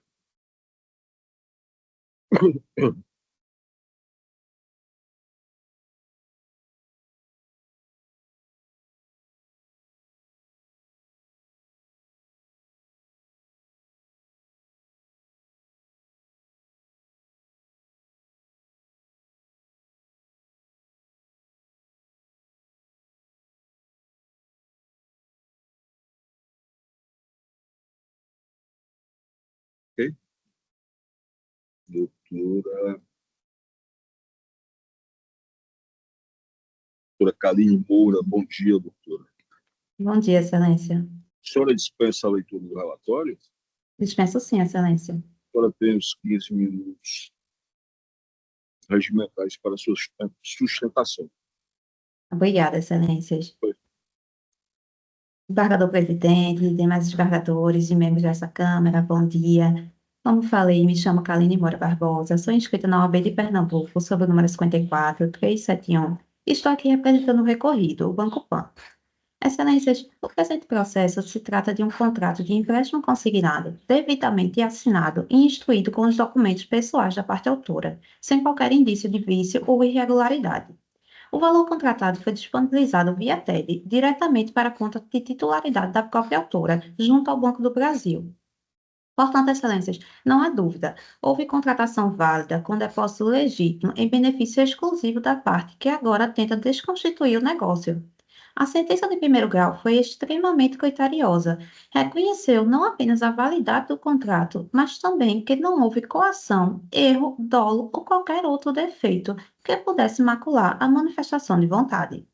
Ok? Doutora Kaline Moura, bom dia, doutora. Bom dia, excelência. A senhora dispensa a leitura do relatório? Dispenso sim, excelência. A senhora tem os 15 minutos regimentais para sua sustentação. Obrigada, excelências. Foi. Desembargador presidente, demais desembargadores e membros dessa Câmara, bom dia. Como falei, me chamo Kaline Moura Barbosa, sou inscrita na OAB de Pernambuco, sob o número 54.371, e estou aqui representando o recorrido, o Banco Pan. Excelências, o presente processo se trata de um contrato de empréstimo consignado, devidamente assinado e instruído com os documentos pessoais da parte autora, sem qualquer indício de vício ou irregularidade. O valor contratado foi disponibilizado via TED, diretamente para a conta de titularidade da própria autora, junto ao Banco do Brasil. Portanto, excelências, não há dúvida, houve contratação válida com depósito legítimo em benefício exclusivo da parte que agora tenta desconstituir o negócio. A sentença de primeiro grau foi extremamente criteriosa. Reconheceu não apenas a validade do contrato, mas também que não houve coação, erro, dolo ou qualquer outro defeito que pudesse macular a manifestação de vontade.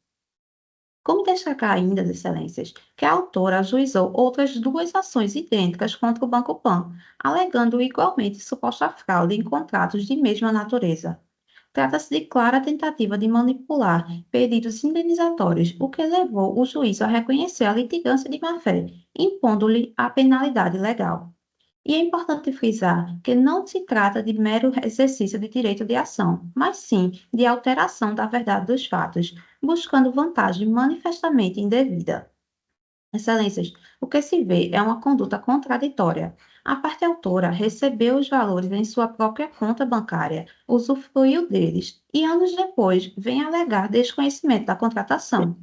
Como destacar ainda, excelências, que a autora ajuizou outras 2 ações idênticas contra o Banco Pan, alegando igualmente suposta fraude em contratos de mesma natureza. Trata-se de clara tentativa de manipular pedidos indenizatórios, o que levou o juiz a reconhecer a litigância de má-fé, impondo-lhe a penalidade legal. E é importante frisar que não se trata de mero exercício de direito de ação, mas sim de alteração da verdade dos fatos, buscando vantagem manifestamente indevida. Excelências, o que se vê é uma conduta contraditória. a parte autora recebeu os valores em sua própria conta bancária, usufruiu deles e, anos depois, vem alegar desconhecimento da contratação.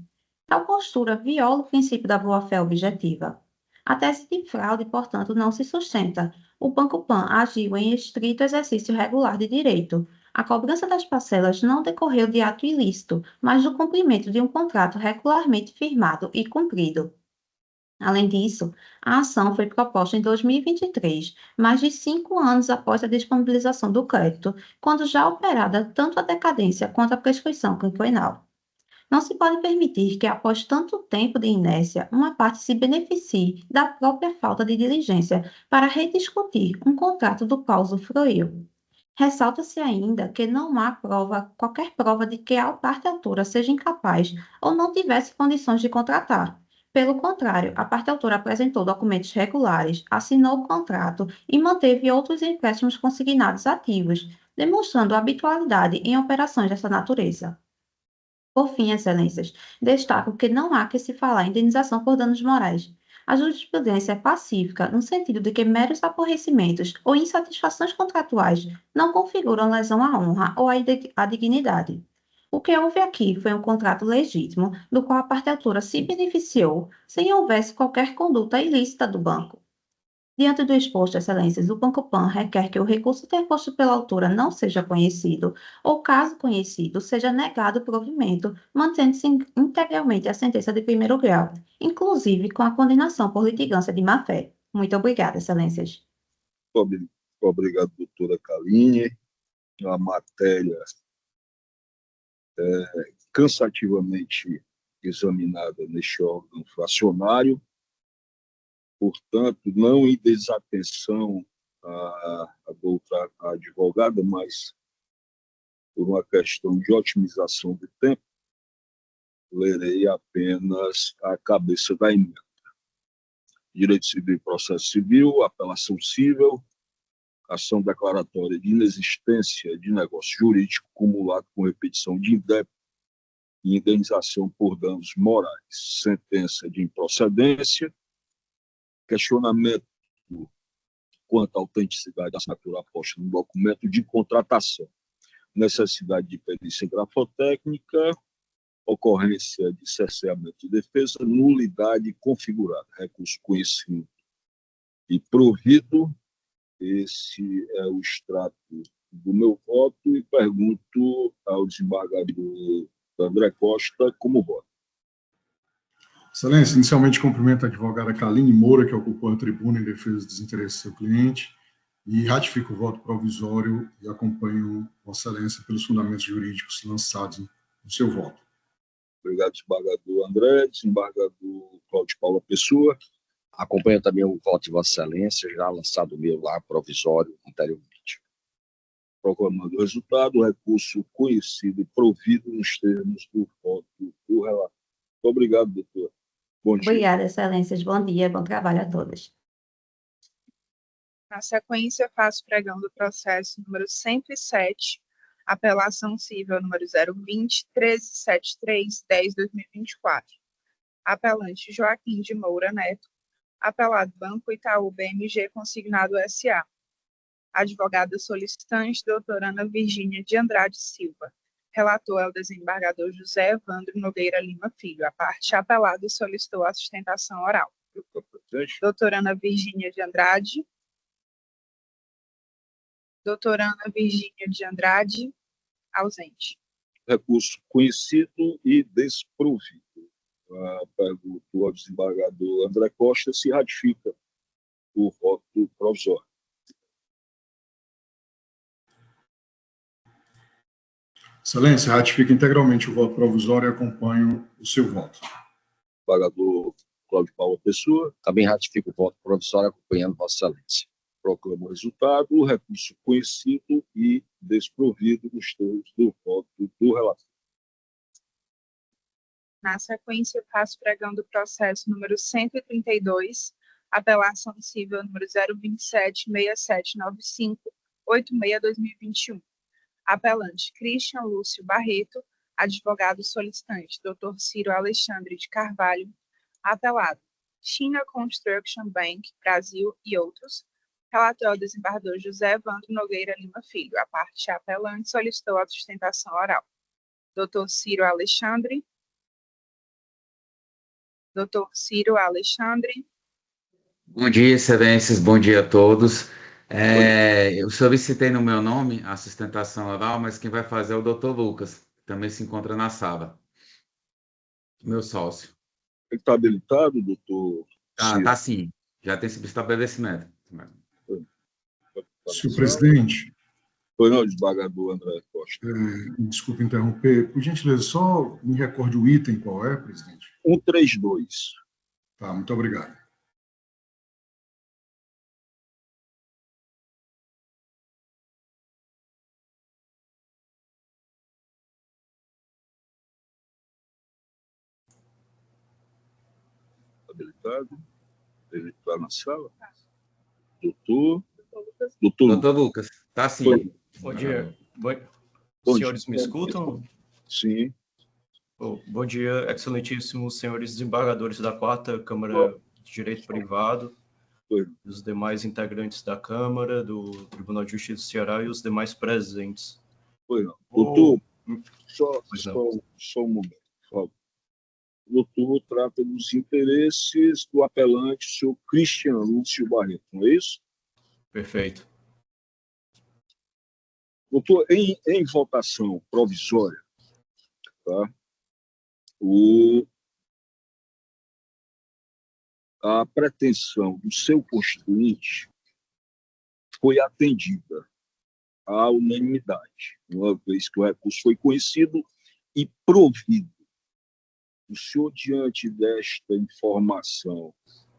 Tal postura viola o princípio da boa-fé objetiva. A tese de fraude, portanto, não se sustenta. O Banco Pan agiu em estrito exercício regular de direito. A cobrança das parcelas não decorreu de ato ilícito, mas do cumprimento de um contrato regularmente firmado e cumprido. Além disso, a ação foi proposta em 2023, mais de 5 anos após a disponibilização do crédito, quando já operada tanto a decadência quanto a prescrição quinquenal. Não se pode permitir que, após tanto tempo de inércia, uma parte se beneficie da própria falta de diligência para rediscutir um contrato do qual usufruiu. Ressalta-se ainda que não há qualquer prova de que a parte autora seja incapaz ou não tivesse condições de contratar. Pelo contrário, a parte autora apresentou documentos regulares, assinou o contrato e manteve outros empréstimos consignados ativos, demonstrando habitualidade em operações dessa natureza. Por fim, excelências, destaco que não há que se falar em indenização por danos morais. A jurisprudência é pacífica, no sentido de que meros aborrecimentos ou insatisfações contratuais não configuram lesão à honra ou à dignidade. O que houve aqui foi um contrato legítimo, do qual a parte autora se beneficiou, sem houvesse qualquer conduta ilícita do banco. Diante do exposto, excelências, o Banco Pan requer que o recurso interposto pela autora não seja conhecido, ou, caso conhecido, seja negado o provimento, mantendo-se integralmente a sentença de primeiro grau, inclusive com a condenação por litigância de má-fé. Muito obrigada, excelências. Obrigado, doutora Kaline. A matéria é cansativamente examinada neste órgão fracionário. Portanto, não em desatenção à outra advogada, mas por uma questão de otimização do tempo, lerei apenas a cabeça da emenda. Direito Civil e Processo Civil, apelação civil, ação declaratória de inexistência de negócio jurídico cumulado com repetição de indébito e indenização por danos morais, sentença de improcedência, questionamento quanto à autenticidade da assinatura aposta no documento de contratação, necessidade de perícia grafotécnica, ocorrência de cerceamento de defesa, nulidade configurada, recurso conhecido e provido. Esse é o extrato do meu voto e pergunto ao desembargador André Costa como voto. Excelência, inicialmente cumprimento a advogada Kaline Moura, que ocupou a tribuna em defesa dos interesses do seu cliente, e ratifico o voto provisório e acompanho Vossa Excelência pelos fundamentos jurídicos lançados no seu voto. Obrigado, desembargador André. Desembargador Cláudio Paula Pessoa. Acompanho também o voto de Vossa Excelência, já lançado o meu lá, provisório, anteriormente. Proclamando o resultado, o recurso conhecido e provido nos termos do voto do relator. Muito obrigado, doutor. Bom dia. Obrigada, excelências. Bom dia, bom trabalho a todas. Na sequência, faço pregão do processo número 107, apelação civil número 020-1373-10/2024. Apelante Joaquim de Moura Neto. Apelado Banco Itaú BMG Consignado S.A. Advogada solicitante, doutora Ana Virgínia de Andrade Silva. Relator é o desembargador José Evandro Nogueira Lima Filho. A parte apelada solicitou a sustentação oral. Doutora Ana Virgínia de Andrade. Doutora Ana Virgínia de Andrade, ausente. Recurso conhecido e desprovido. Pergunto ao desembargador André Costa se ratifica o voto provisório. Excelência, ratifico integralmente o voto provisório e acompanho o seu voto. Desembargador Cláudio Paula Pessoa. Também ratifico o voto provisório acompanhando Vossa Excelência. Proclamo o resultado, o recurso conhecido e desprovido nos termos do voto do relator. Na sequência, faço pregão do processo número 132, apelação civil número 027-6795-86/2021. Apelante Christian Lúcio Barreto, advogado solicitante, Dr. Ciro Alexandre de Carvalho. Apelado China Construction Bank, Brasil e outros. Relator o desembargador José Evandro Nogueira Lima Filho. A parte apelante solicitou a sustentação oral. Dr. Ciro Alexandre. Dr. Ciro Alexandre. Bom dia, excelências, bom dia a todos. Eu solicitei no meu nome a sustentação oral, mas quem vai fazer é o Dr. Lucas, que também se encontra na sala. Meu sócio. Ele está habilitado, doutor? Tá sim, já tem estabelecimento. Senhor presidente. Foi não, desembargador André Costa. Desculpe interromper. Por gentileza, só me recorde o item qual é, presidente? 132. Tá, muito obrigado. Habilitado? Ele está na sala? Doutor Lucas, tá sim. Bom dia. Bom Senhores, dia. me escutam? Sim. Bom dia, excelentíssimos senhores desembargadores da 4ª Câmara de Direito Privado, os demais integrantes da Câmara, do Tribunal de Justiça do Ceará e os demais presentes. Doutor, só um momento, por favor. O doutor trata dos interesses do apelante, o senhor Cristian Lúcio Barreto, não é isso? Perfeito. Doutor, em votação provisória, tá? A pretensão do seu constituinte foi atendida à unanimidade, uma vez que o recurso foi conhecido e provido. O senhor, diante desta informação,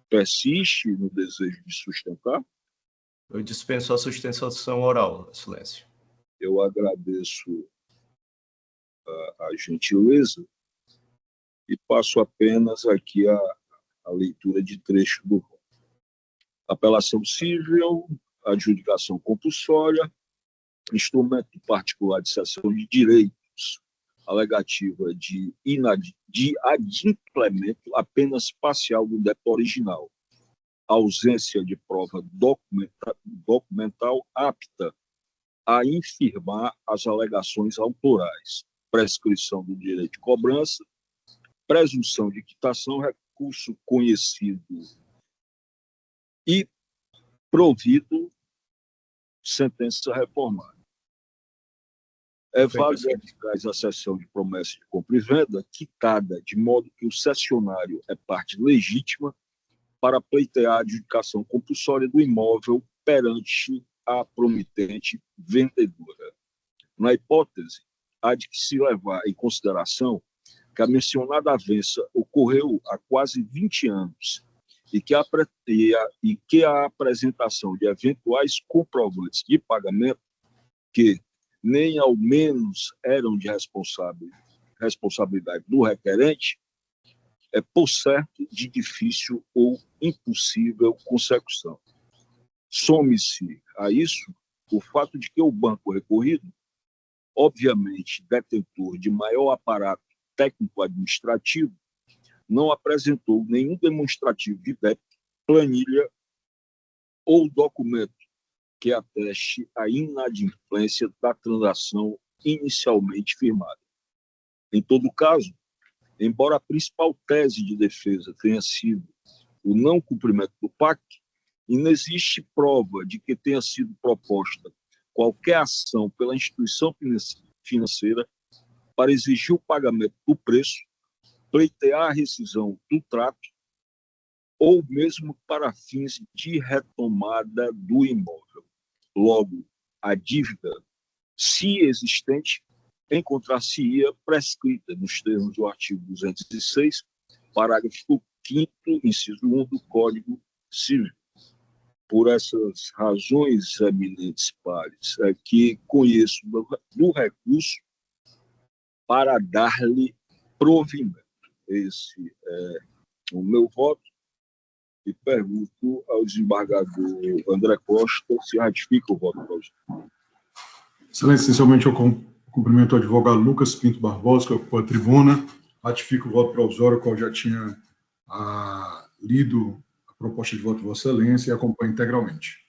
persiste no desejo de sustentar? Eu dispenso a sustentação oral, excelência. Eu agradeço a gentileza e passo apenas aqui a leitura de trecho do voto. Apelação civil, adjudicação compulsória, instrumento particular de cessão de direitos, alegativa de adimplemento apenas parcial do débito original, ausência de prova documental apta a infirmar as alegações autorais, prescrição do direito de cobrança, presunção de quitação, recurso conhecido e provido, sentença reformada. É válido eficaz a cessão de promessa de compra e venda quitada, de modo que o cessionário é parte legítima para pleitear a adjudicação compulsória do imóvel perante a promitente vendedora. Na hipótese, há de se levar em consideração que a mencionada avença ocorreu há quase 20 anos e que a apresentação de eventuais comprovantes de pagamento, que nem ao menos eram de responsabilidade do requerente, é por certo de difícil ou impossível consecução. Some-se a isso o fato de que o banco recorrido, obviamente detentor de maior aparato técnico-administrativo, não apresentou nenhum demonstrativo de débito, planilha ou documento que ateste a inadimplência da transação inicialmente firmada. Em todo caso, embora a principal tese de defesa tenha sido o não cumprimento do pacto, inexiste prova de que tenha sido proposta qualquer ação pela instituição financeira para exigir o pagamento do preço, pleitear a rescisão do trato ou mesmo para fins de retomada do imóvel. Logo, a dívida, se existente, encontrar-se-ia prescrita nos termos do artigo 206, parágrafo 5º, inciso 1 do Código Civil. Por essas razões, eminentes pares, é que conheço do recurso para dar-lhe provimento. Esse é o meu voto e pergunto ao desembargador André Costa se ratifica o voto provisório. Excelência, essencialmente eu cumprimento o advogado Lucas Pinto Barbosa, que ocupou a tribuna, ratifico o voto provisório, o qual já tinha lido a proposta de voto de Vossa Excelência e acompanho integralmente.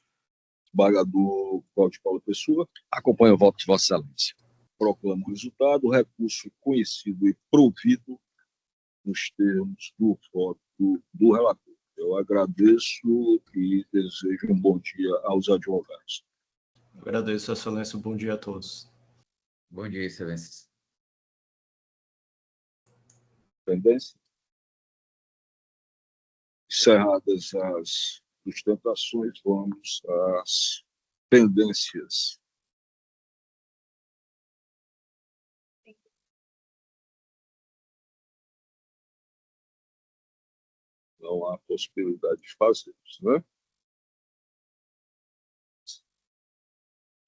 Desembargador Cláudio Paulo Pessoa. Acompanho o voto de Vossa Excelência. Proclamo o resultado. O recurso conhecido e provido nos termos do voto do relator. Eu agradeço e desejo um bom dia aos advogados. Agradeço, Excelência. Bom dia a todos. Bom dia, Excelências. Pendência. Encerradas as sustentações, vamos às pendências. Não há possibilidade de fazer isso, né?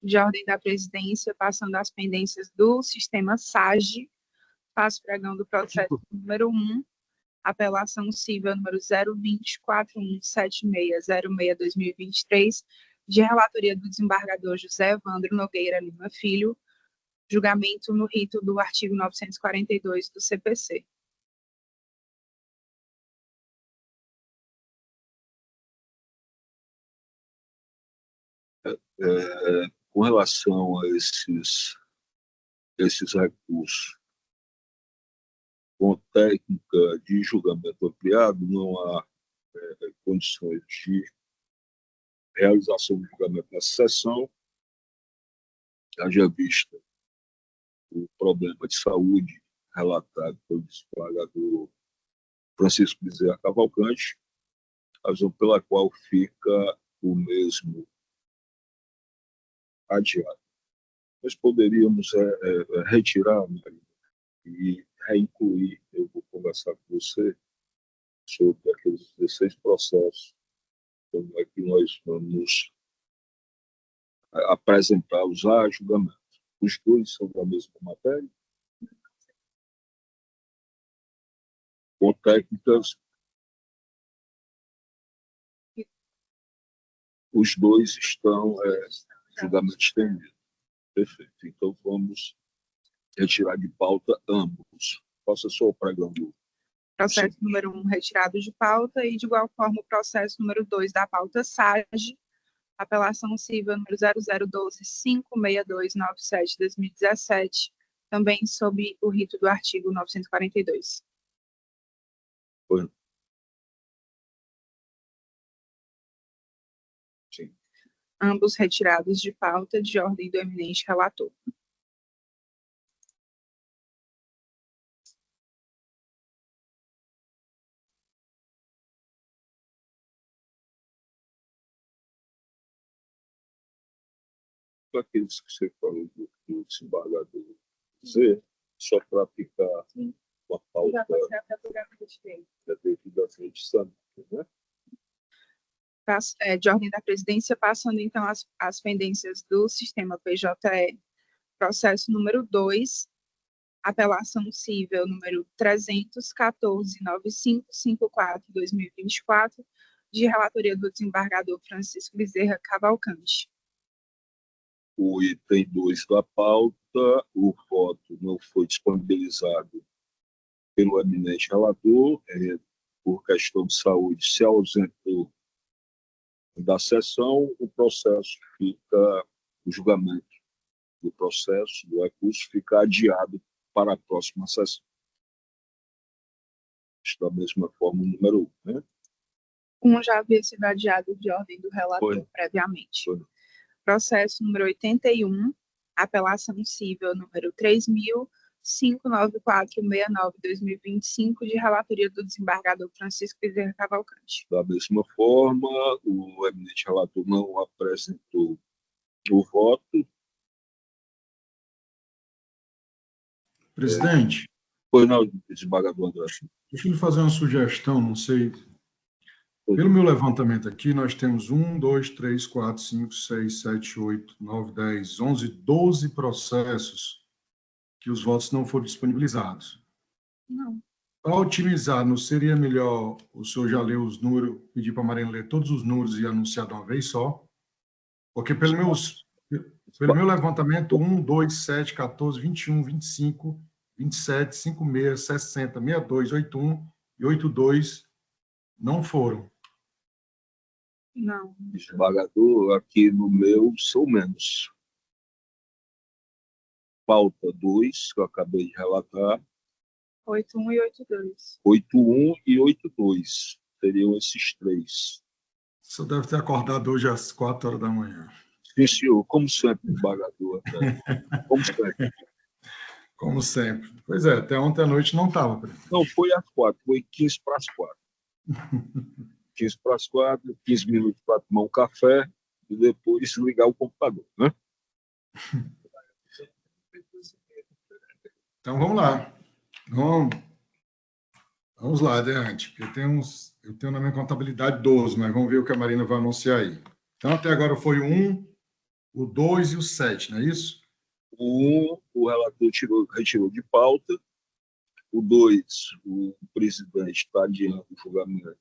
De ordem da presidência, passando às pendências do sistema SAGE, faço pregão do processo número 1, apelação civil número 020417606-2023, de relatoria do desembargador José Evandro Nogueira Lima Filho, julgamento no rito do artigo 942 do CPC. Com relação a esses recursos com técnica de julgamento ampliado, não há condições de realização do julgamento nessa sessão, haja vista o problema de saúde relatado pelo desembargador Francisco Bezerra Cavalcante, razão pela qual fica o mesmo adiado. Nós poderíamos retirar, Maria, e reincluir. Eu vou conversar com você sobre aqueles 16 processos, como é que nós vamos apresentá-los a julgamento. Os dois são da mesma matéria, com técnicas. Os dois estão julgamento estendido. Perfeito. Então, vamos retirar de pauta ambos. Faça só o pregão do Processo número 1 retirado de pauta e, de igual forma, o processo número 2 da pauta SAGE, apelação civil número 0012-56297-2017, também sob o rito do artigo 942. Foi. Sim. Ambos retirados de pauta de ordem do eminente relator. Aqueles que você falou do desembargador Z, só para aplicar uma pauta devidamente sanada, né? De ordem da presidência, passando então as pendências do sistema PJE, processo número 2, apelação civil número 314-9554-2024, de relatoria do desembargador Francisco Bezerra Cavalcante. O item 2 da pauta, o voto não foi disponibilizado pelo eminente relator, por questão de saúde, se ausentou da sessão, o processo fica, o julgamento do processo, do recurso, fica adiado para a próxima sessão. Da mesma forma, o número 1, né? Um já havia sido adiado de ordem do relator previamente. Foi. Processo número 81, apelação civil número 3000-59469-2025, de relatoria do desembargador Francisco Bezerra Cavalcante. Da mesma forma, o eminente relator não apresentou o voto. Presidente. Pois não, desembargador André. Deixa eu lhe fazer uma sugestão, não sei. Pelo meu levantamento aqui, nós temos 1, 2, 3, 4, 5, 6, 7, 8, 9, 10, 11, 12 processos que os votos não foram disponibilizados. Não. Para otimizar, não seria melhor o senhor já ler os números, pedir para a Marina ler todos os números e anunciar de uma vez só? Porque pelo meu levantamento, 1, 2, 7, 14, 21, 25, 27, 56, 60, 62, 81 e 82 não foram. Não. Desembargador, aqui no meu são menos. Pauta 2, que eu acabei de relatar. 81 e 82. 81 e 82. Seriam esses três. O senhor deve ter acordado hoje às 4 horas da manhã. Sim, senhor. Como sempre, desembargador. Como sempre. Como sempre. Pois é, até ontem à noite não estava, presidente. Não, foi às 4, foi 15 para as 4. 15 para as 4, 15 minutos para tomar um café e depois ligar o computador, né? Então, vamos lá. Vamos lá, adiante. Eu tenho na minha contabilidade 12, mas vamos ver o que a Marina vai anunciar aí. Então, até agora foi o 1, o 2 e o 7, não é isso? O 1, o relator retirou de pauta. O 2, o presidente está adiando o julgamento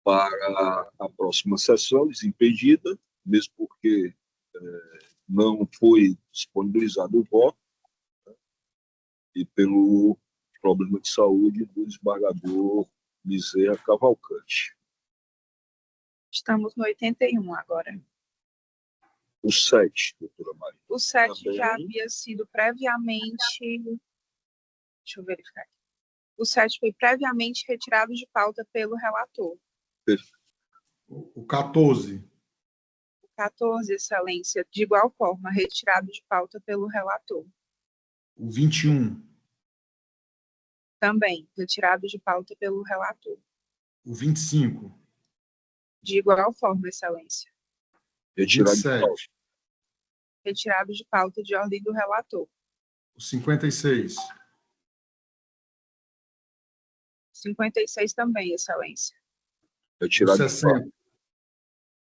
para a próxima sessão, desimpedida, mesmo porque não foi disponibilizado o voto, né, e pelo problema de saúde do desembargador Bezerra Cavalcante. Estamos no 81 agora. O 7, doutora Maria. O 7 Também. já havia sido previamente... Deixa eu verificar aqui. O 7 foi previamente retirado de pauta pelo relator. Perfeito. O 14. O 14, excelência, de igual forma, retirado de pauta pelo relator. O 21. Também, retirado de pauta pelo relator. O 25. De igual forma, excelência. Retirado de 27. pauta. Retirado de pauta de ordem do relator. O 56. 56 também, excelência. O Retirado de 60. pauta.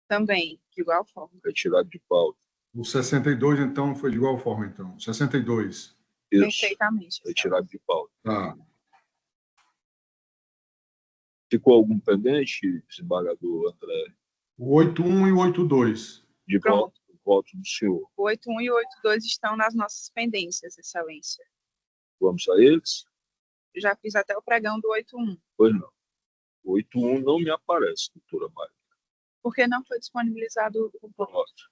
Também, de igual forma. Retirado de pauta. O 62, então, foi de igual forma, então. 62. Isso. Perfeitamente. Retirado de pauta. Tá. Ficou algum pendente, desembargador André? O 81 e o 82. De voto do senhor. O 81 e o 82 estão nas nossas pendências, excelência. Vamos a eles? Eu já fiz até o pregão do 81. Pois não. O 81 não me aparece, doutora Maria. Porque não foi disponibilizado o voto.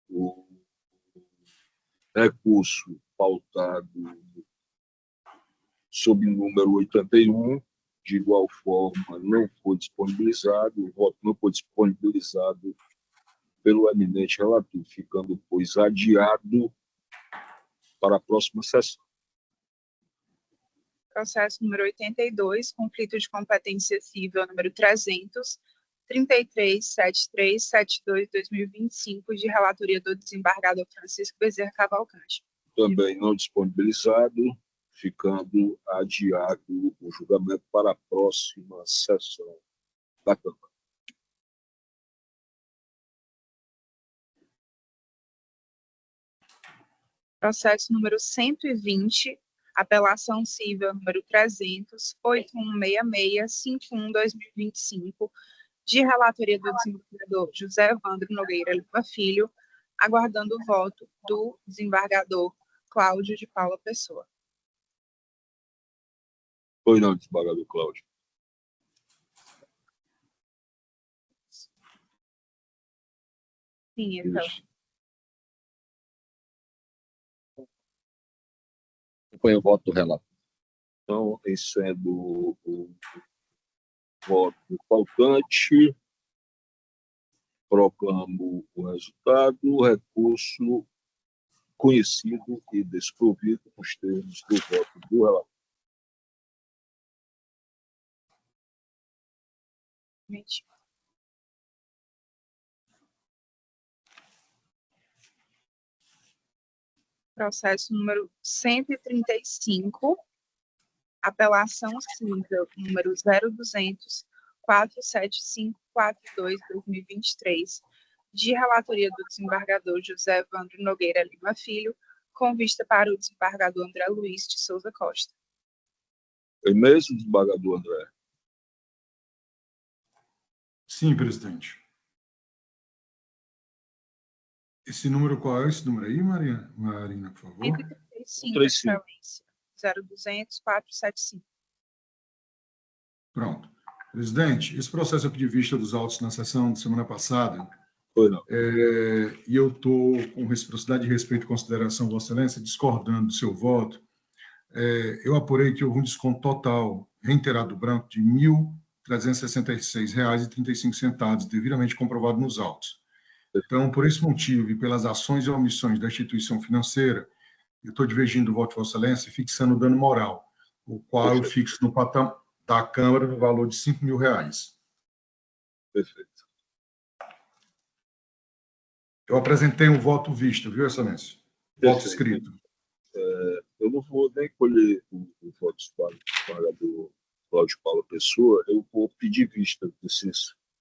O recurso pautado sob o número 81, de igual forma, não foi disponibilizado, o voto não foi disponibilizado pelo eminente relator, ficando, pois, adiado para a próxima sessão. Processo número 82, conflito de competência civil número 300, 337372-2025, de relatoria do desembargador Francisco Bezerra Cavalcante. Também não disponibilizado, ficando adiado o julgamento para a próxima sessão da Câmara. Processo número 120, apelação civil número 300, 8166-51-2025, de relatoria do desembargador José Evandro Nogueira Lima Filho, aguardando o voto do desembargador Cláudio de Paula Pessoa. Pois não, desembargador Cláudio. Sim, então. Foi o voto do relator. Então, em sendo o voto faltante, proclamo o resultado, o recurso conhecido e desprovido nos termos do voto do relator. Processo número 135, apelação civil número 0200-47542-2023, de relatoria do desembargador José Evandro Nogueira Lima Filho, com vista para o desembargador André Luiz de Souza Costa. É mesmo, desembargador André? Sim, presidente. Esse número, qual é esse número aí, Marina, por favor? 135, excelência. 0200-475. Pronto. Presidente, esse processo eu pedi vista dos autos na sessão de semana passada. Foi não. E eu estou, com reciprocidade de respeito e consideração, Vossa Excelência, discordando do seu voto. Eu apurei que houve um desconto total, reiterado do branco, de R$ 1.366,35, devidamente comprovado nos autos. Então, por esse motivo e pelas ações e omissões da instituição financeira, eu estou divergindo do voto de Vossa Excelência e fixando o dano moral, o qual eu fixo no patamar da Câmara no valor de R$ 5.000. Perfeito. Eu apresentei um voto visto, viu, Excelência? Voto escrito. Eu não vou nem colher o voto do Cláudio Paulo Pessoa, eu vou pedir vista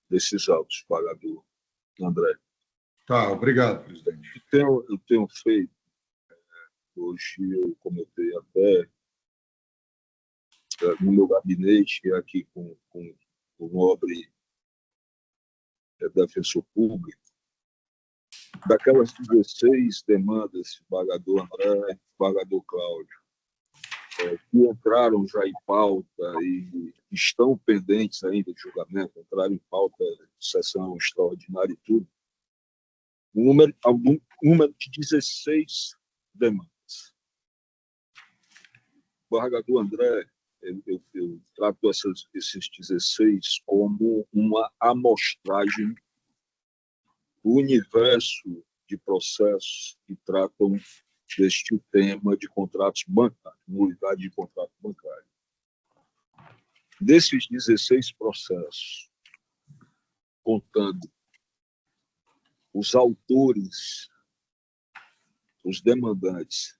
desses autos, pagador André. Tá, obrigado, presidente. Eu tenho feito, hoje eu comentei até no meu gabinete, aqui com o nobre defensor público, daquelas 16 demandas, pagador André, pagador Cláudio, que entraram já em pauta e estão pendentes ainda de julgamento, entraram em pauta de sessão extraordinária e tudo, um número de 16 demandas. O pagador André, eu trato esses 16 como uma amostragem do universo de processos que tratam deste tema de contratos bancários, nulidade de contrato bancário. Desses 16 processos, contando os autores, os demandantes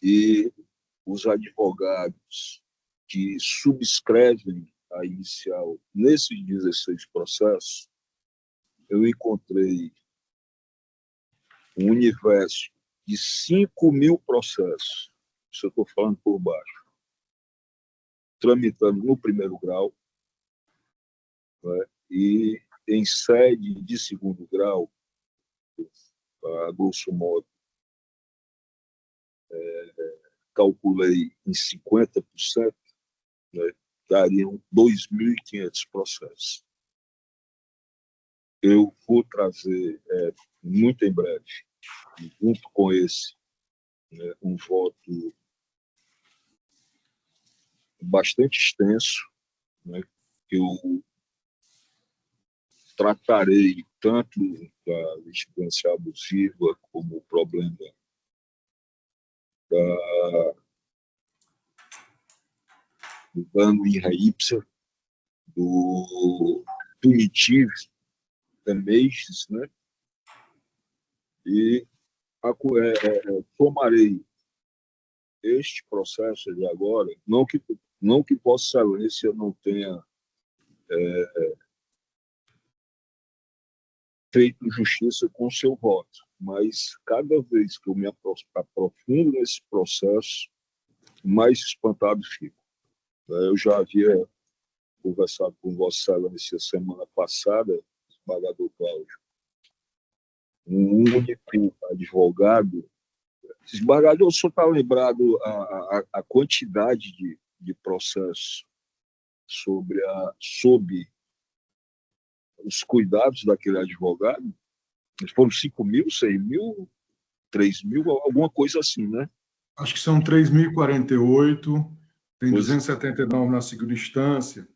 e os advogados que subscrevem a inicial nesses 16 processos, eu encontrei um universo de 5.000 processos, isso eu estou falando por baixo, tramitando no primeiro grau, né, e em sede de segundo grau, a grosso modo, calculei em 50%, né, dariam 2.500 processos. Eu vou trazer, muito em breve, junto com esse, né, um voto bastante extenso, né, que eu tratarei tanto da litigância abusiva como o problema do dano in re ipsa, do punitivo damages, né? E tomarei este processo de agora, não que Vossa Excelência não tenha feito justiça com o seu voto, mas cada vez que eu me aprofundo nesse processo, mais espantado fico. Eu já havia conversado com Vossa Excelência semana passada, pagador Cláudio, um único advogado. Desembargador, o senhor está lembrado a quantidade de processos sob os cuidados daquele advogado? Foram 5.000, 6.000, 3.000, alguma coisa assim, né? Acho que são 3.048, tem 279 na segunda instância,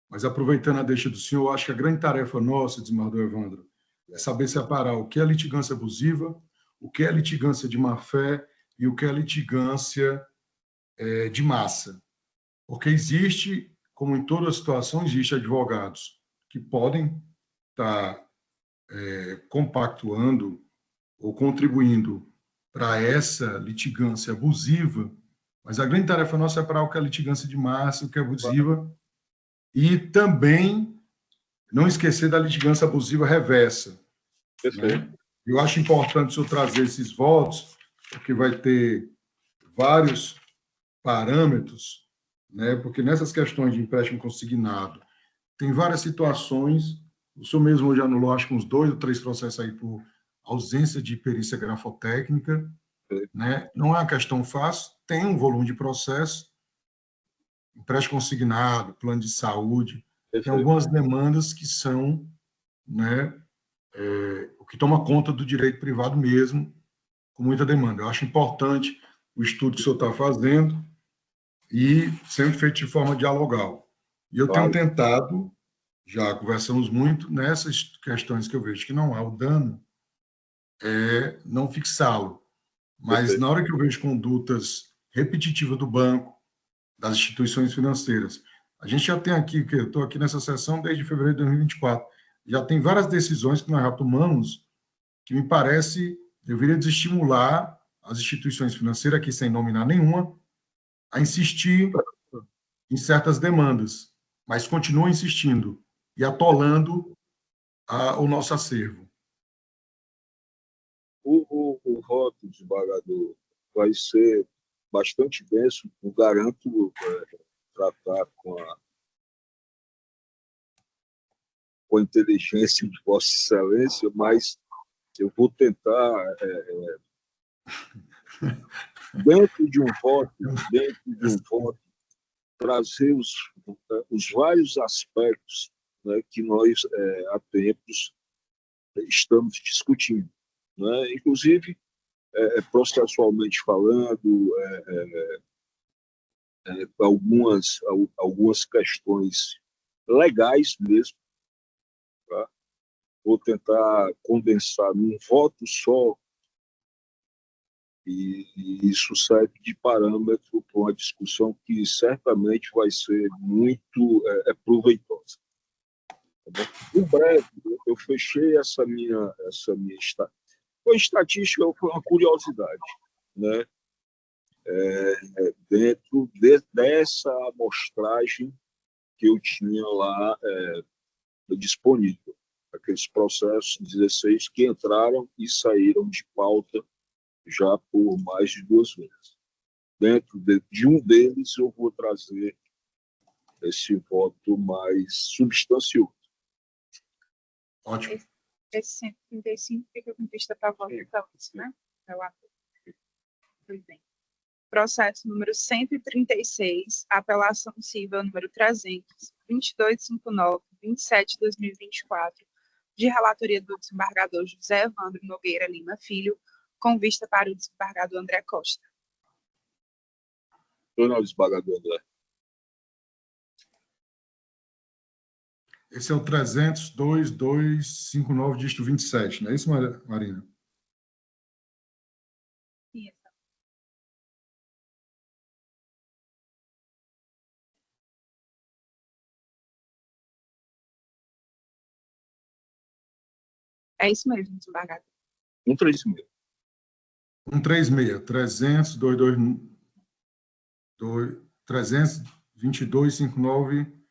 mas aproveitando a deixa do senhor, acho que a grande tarefa nossa, desembargador Evandro, é saber separar o que é litigância abusiva, o que é litigância de má-fé e o que é litigância de massa. Porque existe, como em toda situação, existe advogados que podem estar compactuando ou contribuindo para essa litigância abusiva, mas a grande tarefa nossa é separar o que é litigância de massa, o que é abusiva, e também não esquecer da litigância abusiva reversa. Né? Eu acho importante o senhor trazer esses votos, porque vai ter vários parâmetros, né? Porque nessas questões de empréstimo consignado, tem várias situações, o senhor mesmo já anulou, acho que uns 2 ou 3 processos aí por ausência de perícia grafotécnica, né? Não é uma questão fácil, tem um volume de processo, empréstimo consignado, plano de saúde, tem algumas demandas que são, né, o que toma conta do direito privado mesmo, com muita demanda. Eu acho importante o estudo que o senhor está fazendo e sempre feito de forma dialogal. E eu tenho tentado, já conversamos muito, nessas questões que eu vejo que não há o dano, não fixá-lo. Mas na hora que eu vejo condutas repetitivas do banco, das instituições financeiras, a gente já tem aqui, que eu estou aqui nessa sessão desde fevereiro de 2024, já tem várias decisões que nós já tomamos que me parece deveria desestimular as instituições financeiras, aqui sem nominar nenhuma, a insistir em certas demandas, mas continuam insistindo e atolando o nosso acervo. O voto, desembargador, vai ser bastante denso, eu garanto tratar com a inteligência de Vossa Excelência, mas eu vou tentar, dentro de um voto, trazer os vários aspectos, né, que nós, há tempos, estamos discutindo. Né? Inclusive, processualmente falando, algumas questões legais mesmo. Tá? Vou tentar condensar num voto só, e isso serve de parâmetro para uma discussão que certamente vai ser muito proveitosa. Tá bom? Em breve, eu fechei essa minha estatística, foi uma curiosidade, né? Dentro dessa amostragem que eu tinha lá disponível, aqueles processos 16 que entraram e saíram de pauta já por mais de 2 vezes. Dentro de um deles, eu vou trazer esse voto mais substancioso. Ótimo. Esse 135 fica com vista para voto, né? Pois bem. Processo número 136, apelação civil número 300, 2259, 27/2024, de relatoria do desembargador José Evandro Nogueira Lima Filho, com vista para o desembargador André Costa. Senhor desembargador André. Esse é o 300.2259, dígito 27, não é isso, Marina? Isso. É isso mesmo, desembargador. 136. 136, 322.59,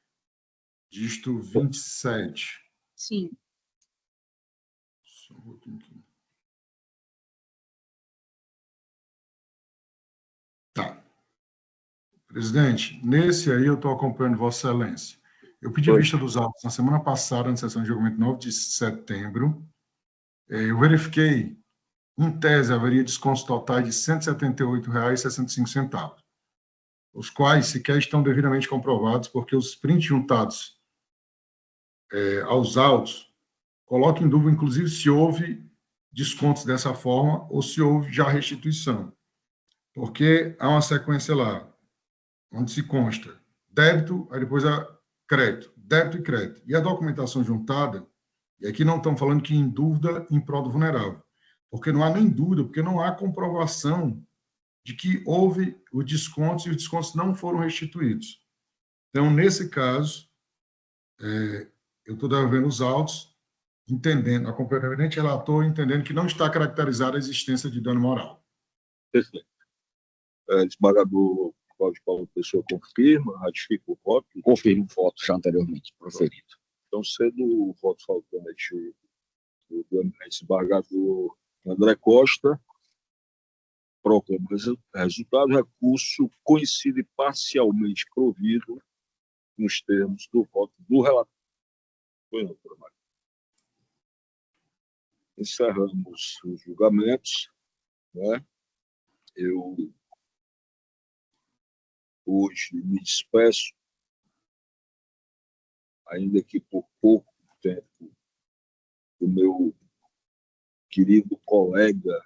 dígito 27. Sim. Só um pouquinho aqui. Tá. Presidente, nesse aí eu estou acompanhando Vossa Excelência. Eu pedi vista dos autos na semana passada, na sessão de julgamento 9 de setembro. Eu verifiquei, em tese, haveria descontos totais de R$ 178,65, os quais sequer estão devidamente comprovados, porque os prints juntados aos autos colocam em dúvida, inclusive, se houve descontos dessa forma ou se houve já restituição. Porque há uma sequência lá, onde se consta débito, aí depois crédito, débito e crédito. E a documentação juntada, e aqui não estamos falando que em dúvida em prol do vulnerável, porque não há nem dúvida, porque não há comprovação de que houve os descontos e os descontos não foram restituídos. Então, nesse caso, eu estou vendo os autos, entendendo, acompanhando o relator, entendendo que não está caracterizada a existência de dano moral. Perfeito. Desembargador Cláudio Paulo Pessoa confirma, ratifica o voto? Confirmo o voto já anteriormente proferido. Então, sendo o voto faltante do desembargador André Costa, proclama resultado, recurso coincide parcialmente provido nos termos do voto do relator. Foi, doutora Maria. Encerramos os julgamentos, né? hoje me despeço, ainda que por pouco tempo, do meu querido colega,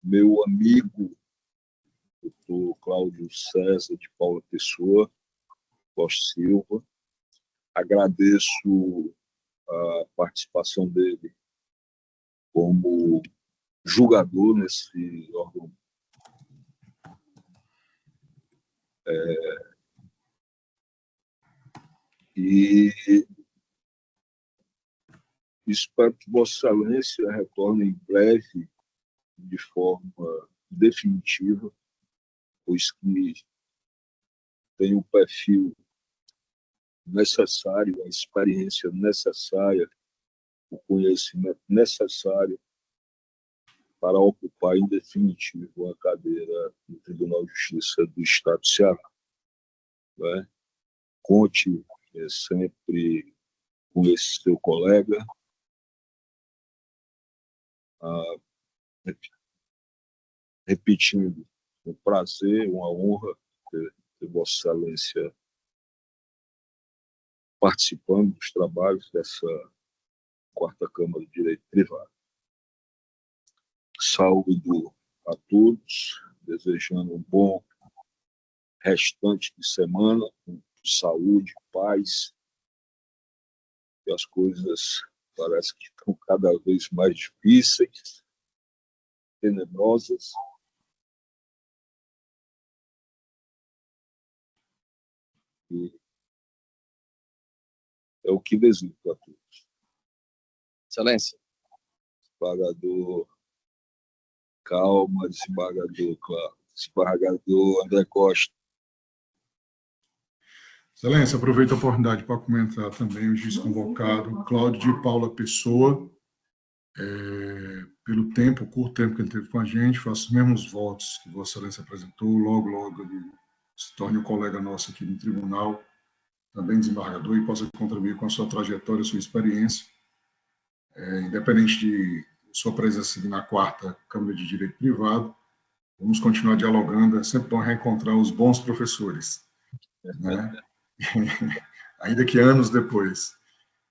meu amigo, doutor Cláudio César de Paula Pessoa Costa Silva. Agradeço a participação dele como julgador nesse órgão e espero que Vossa Excelência retorne em breve de forma definitiva, pois que tem o perfil necessário, a experiência necessária, o conhecimento necessário para ocupar em definitivo a cadeira no Tribunal de Justiça do Estado do Ceará. Né? Conte sempre com esse seu colega. Repetindo, um prazer, uma honra ter Vossa Excelência participando dos trabalhos dessa Quarta Câmara de Direito Privado. Saúdo a todos, desejando um bom restante de semana, com saúde, paz, e as coisas parecem que estão cada vez mais difíceis, tenebrosas. E é o que desejo a todos. Excelência. Desembargador Calma, desembargador Cláudio, desembargador André Costa. Excelência, aproveito a oportunidade para comentar também o juiz convocado, Cláudio de Paula Pessoa, pelo tempo, curto tempo que ele teve com a gente, faço os mesmos votos que Vossa Excelência apresentou, logo ele se torne um colega nosso aqui no tribunal, também desembargador, e possa contribuir com a sua trajetória, a sua experiência, independente de sua presença aqui na Quarta Câmara de Direito Privado. Vamos continuar dialogando, é sempre bom reencontrar os bons professores, né? Ainda que anos depois.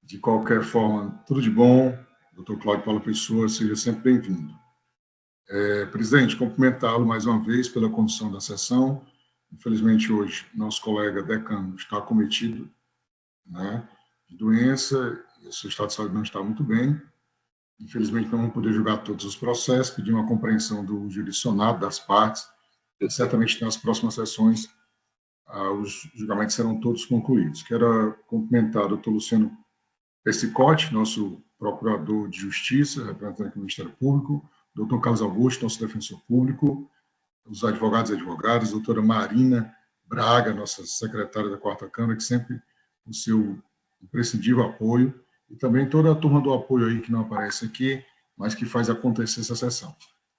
De qualquer forma, tudo de bom. Dr. Cláudio Paula Pessoa, seja sempre bem-vindo. Presidente, cumprimentá-lo mais uma vez pela condução da sessão. Infelizmente, hoje, nosso colega decano está acometido, né, de doença, e o seu estado de saúde não está muito bem. Infelizmente, não vamos poder julgar todos os processos, pedimos uma compreensão do jurisdicionado, das partes, e certamente nas próximas sessões os julgamentos serão todos concluídos. Quero cumprimentar o doutor Luciano Persicotti, nosso procurador de Justiça, representante do Ministério Público, doutor Carlos Augusto, nosso defensor público, os advogados e advogadas, doutora Marina Braga, nossa secretária da Quarta Câmara, que sempre o seu imprescindível apoio, e também toda a turma do apoio aí que não aparece aqui, mas que faz acontecer essa sessão.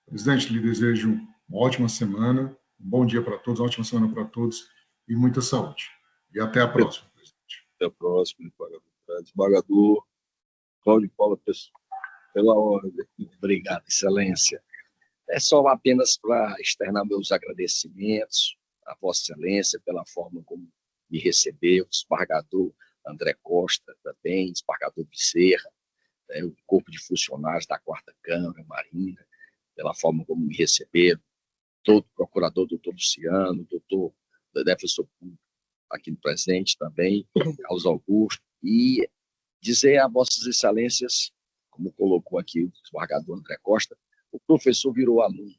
Presidente, lhe desejo uma ótima semana, um bom dia para todos, uma ótima semana para todos e muita saúde. E até a próxima, presidente. Até a próxima, desembargador Cláudio Paula Pessoa, pela ordem. Obrigado, Excelência. É só apenas para externar meus agradecimentos a Vossa Excelência pela forma como me recebeu, o desembargador André Costa também, desembargador Bezerra, o corpo de funcionários da Quarta Câmara, Marina, pela forma como me receberam, todo o procurador, doutor Luciano, doutor defensor público aqui no presente também, Carlos Augusto, e dizer a Vossas Excelências, como colocou aqui o desembargador André Costa, o professor virou aluno,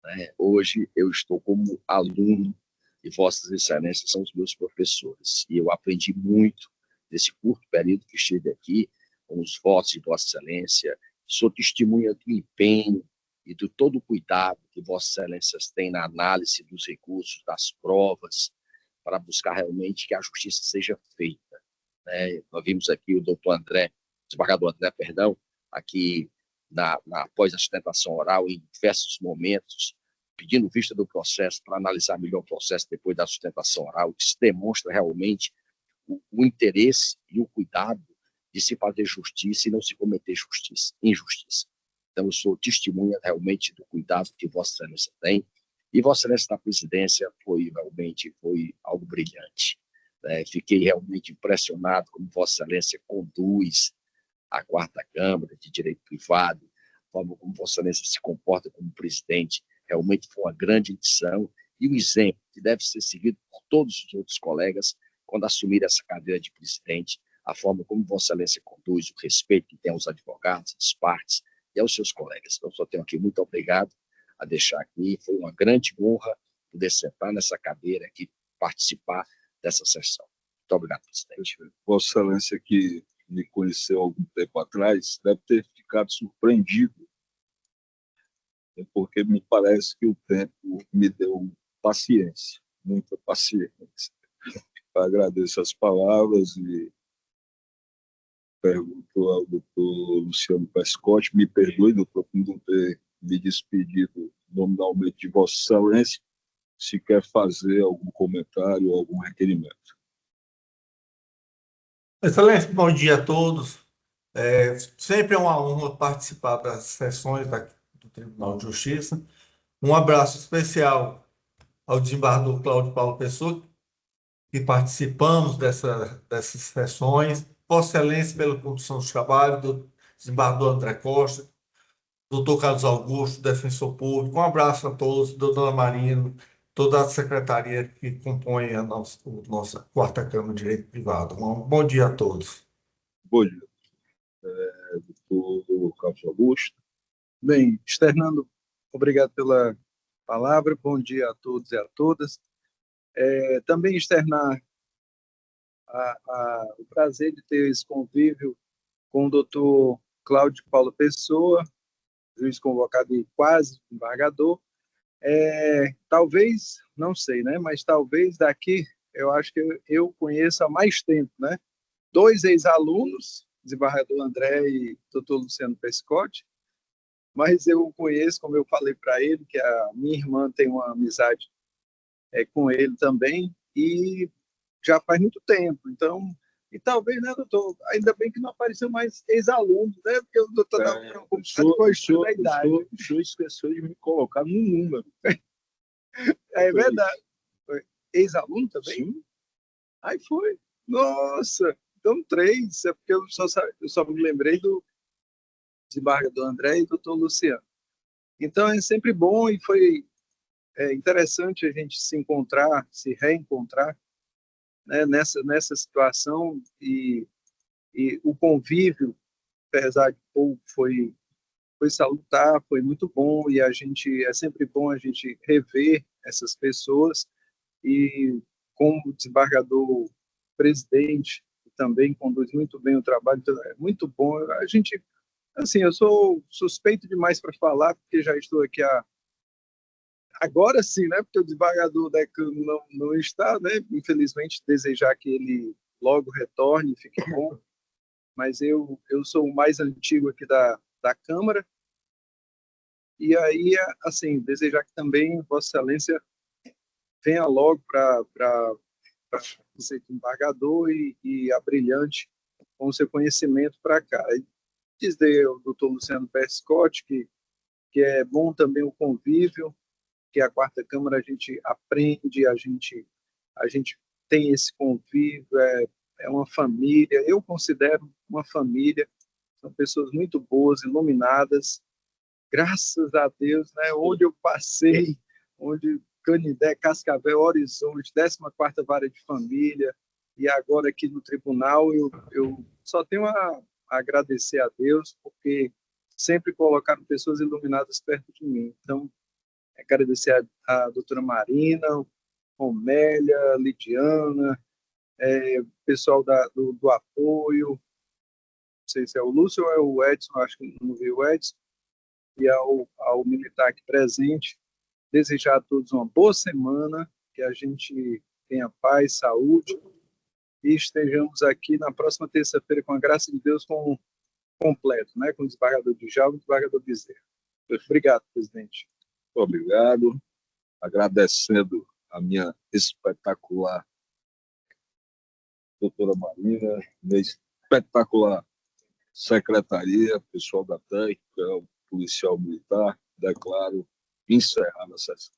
né? Hoje eu estou como aluno e Vossas Excelências são os meus professores. E eu aprendi muito nesse curto período que estive aqui, com os votos de Vossa Excelência. Sou testemunha do empenho e de todo o cuidado que Vossas Excelências têm na análise dos recursos, das provas, para buscar realmente que a justiça seja feita, né? Nós vimos aqui o doutor André, desembargador André, aqui após a sustentação oral, em diversos momentos, pedindo vista do processo para analisar melhor o processo depois da sustentação oral, que se demonstra realmente o interesse e o cuidado de se fazer justiça e não se cometer injustiça. Então, eu sou testemunha realmente do cuidado que Vossa Excelência tem E Vossa Excelência na presidência foi algo brilhante. Né? Fiquei realmente impressionado como Vossa Excelência conduz a quarta Câmara de Direito Privado, a forma como Vossa Excelência se comporta como presidente. Realmente foi uma grande lição e um exemplo que deve ser seguido por todos os outros colegas quando assumir essa cadeira de presidente, a forma como Vossa Excelência conduz, o respeito que tem aos advogados, às partes e aos seus colegas. Então, só tenho aqui muito obrigado a deixar aqui. Foi uma grande honra poder sentar nessa cadeira aqui, participar dessa sessão. Muito obrigado, presidente. Vossa Excelência, que me conheceu há algum tempo atrás, deve ter ficado surpreendido, porque me parece que o tempo me deu paciência, muita paciência. Agradeço as palavras e pergunto ao doutor Luciano Pescotti, me perdoe, doutor, por não ter me despedido nominalmente de Vossa Excelência, se quer fazer algum comentário ou algum requerimento. Excelência, bom dia a todos. Sempre é uma honra participar das sessões do Tribunal de Justiça. Um abraço especial ao desembargador Cláudio Paulo Pessoa, que participamos dessas sessões. Vossa Excelência, pela condução dos trabalhos, do desembargador André Costa, doutor Carlos Augusto, defensor público. Um abraço a todos, doutora Marina, toda a secretaria que compõe a nossa quarta Câmara de Direito Privado. Um bom dia a todos. Bom dia. Doutor Carlos Augusto. Bem, externando, obrigado pela palavra, bom dia a todos e a todas. Também externar o prazer de ter esse convívio com o doutor Cláudio Paulo Pessoa, juiz convocado e quase embargador. Talvez, não sei, né? Mas talvez daqui, eu acho que eu conheço há mais tempo, né? 2 ex-alunos, desembargador André e doutor Luciano Pescotti, mas eu conheço, como eu falei para ele, que a minha irmã tem uma amizade com ele também, e já faz muito tempo. Então, e talvez, né, doutor, ainda bem que não apareceu mais ex-alunos, né, porque o doutor estava preocupado com a história da idade. O senhor esqueceu de me colocar no número. É verdade. Ex-aluno também? Sim. Aí foi. Nossa, então 3, é porque eu só me lembrei do desembargador André e do doutor Luciano. Então é sempre bom e foi interessante a gente se encontrar, se reencontrar, né, nessa situação e o convívio, apesar de pouco, foi salutar, foi muito bom e é sempre bom a gente rever essas pessoas e como desembargador presidente também conduz muito bem o trabalho, então é muito bom. A gente, assim, eu sou suspeito demais para falar porque já estou aqui agora sim, né? Porque o desembargador Decano não está, né? Infelizmente, desejar que ele logo retorne, fique bom. Mas eu sou o mais antigo aqui da Câmara. E aí, assim, desejar que também Vossa Excelência venha logo para ser desembargador e abrilhante com o seu conhecimento para cá. E dizer ao doutor Luciano Pescotti que é bom também o convívio, que a quarta Câmara a gente aprende, a gente tem esse convívio, é uma família, eu considero uma família, são pessoas muito boas, iluminadas, graças a Deus, né, onde eu passei, onde Canindé, Cascavel, Horizonte, 14ª Vara de Família, e agora aqui no tribunal, eu só tenho a agradecer a Deus, porque sempre colocaram pessoas iluminadas perto de mim. Então, agradecer a doutora Marina, Romélia, Lidiana, pessoal do apoio, não sei se é o Lúcio ou é o Edson, acho que não vi o Edson, e ao militar aqui presente, desejar a todos uma boa semana, que a gente tenha paz, saúde, e estejamos aqui na próxima terça-feira, com a graça de Deus, completo, né? Com o desembargador Djalma e o desembargador Bezerra. Obrigado, presidente. Obrigado. Agradecendo a minha espetacular doutora Marina, minha espetacular secretaria, pessoal da técnica, policial militar, declaro encerrada a sessão.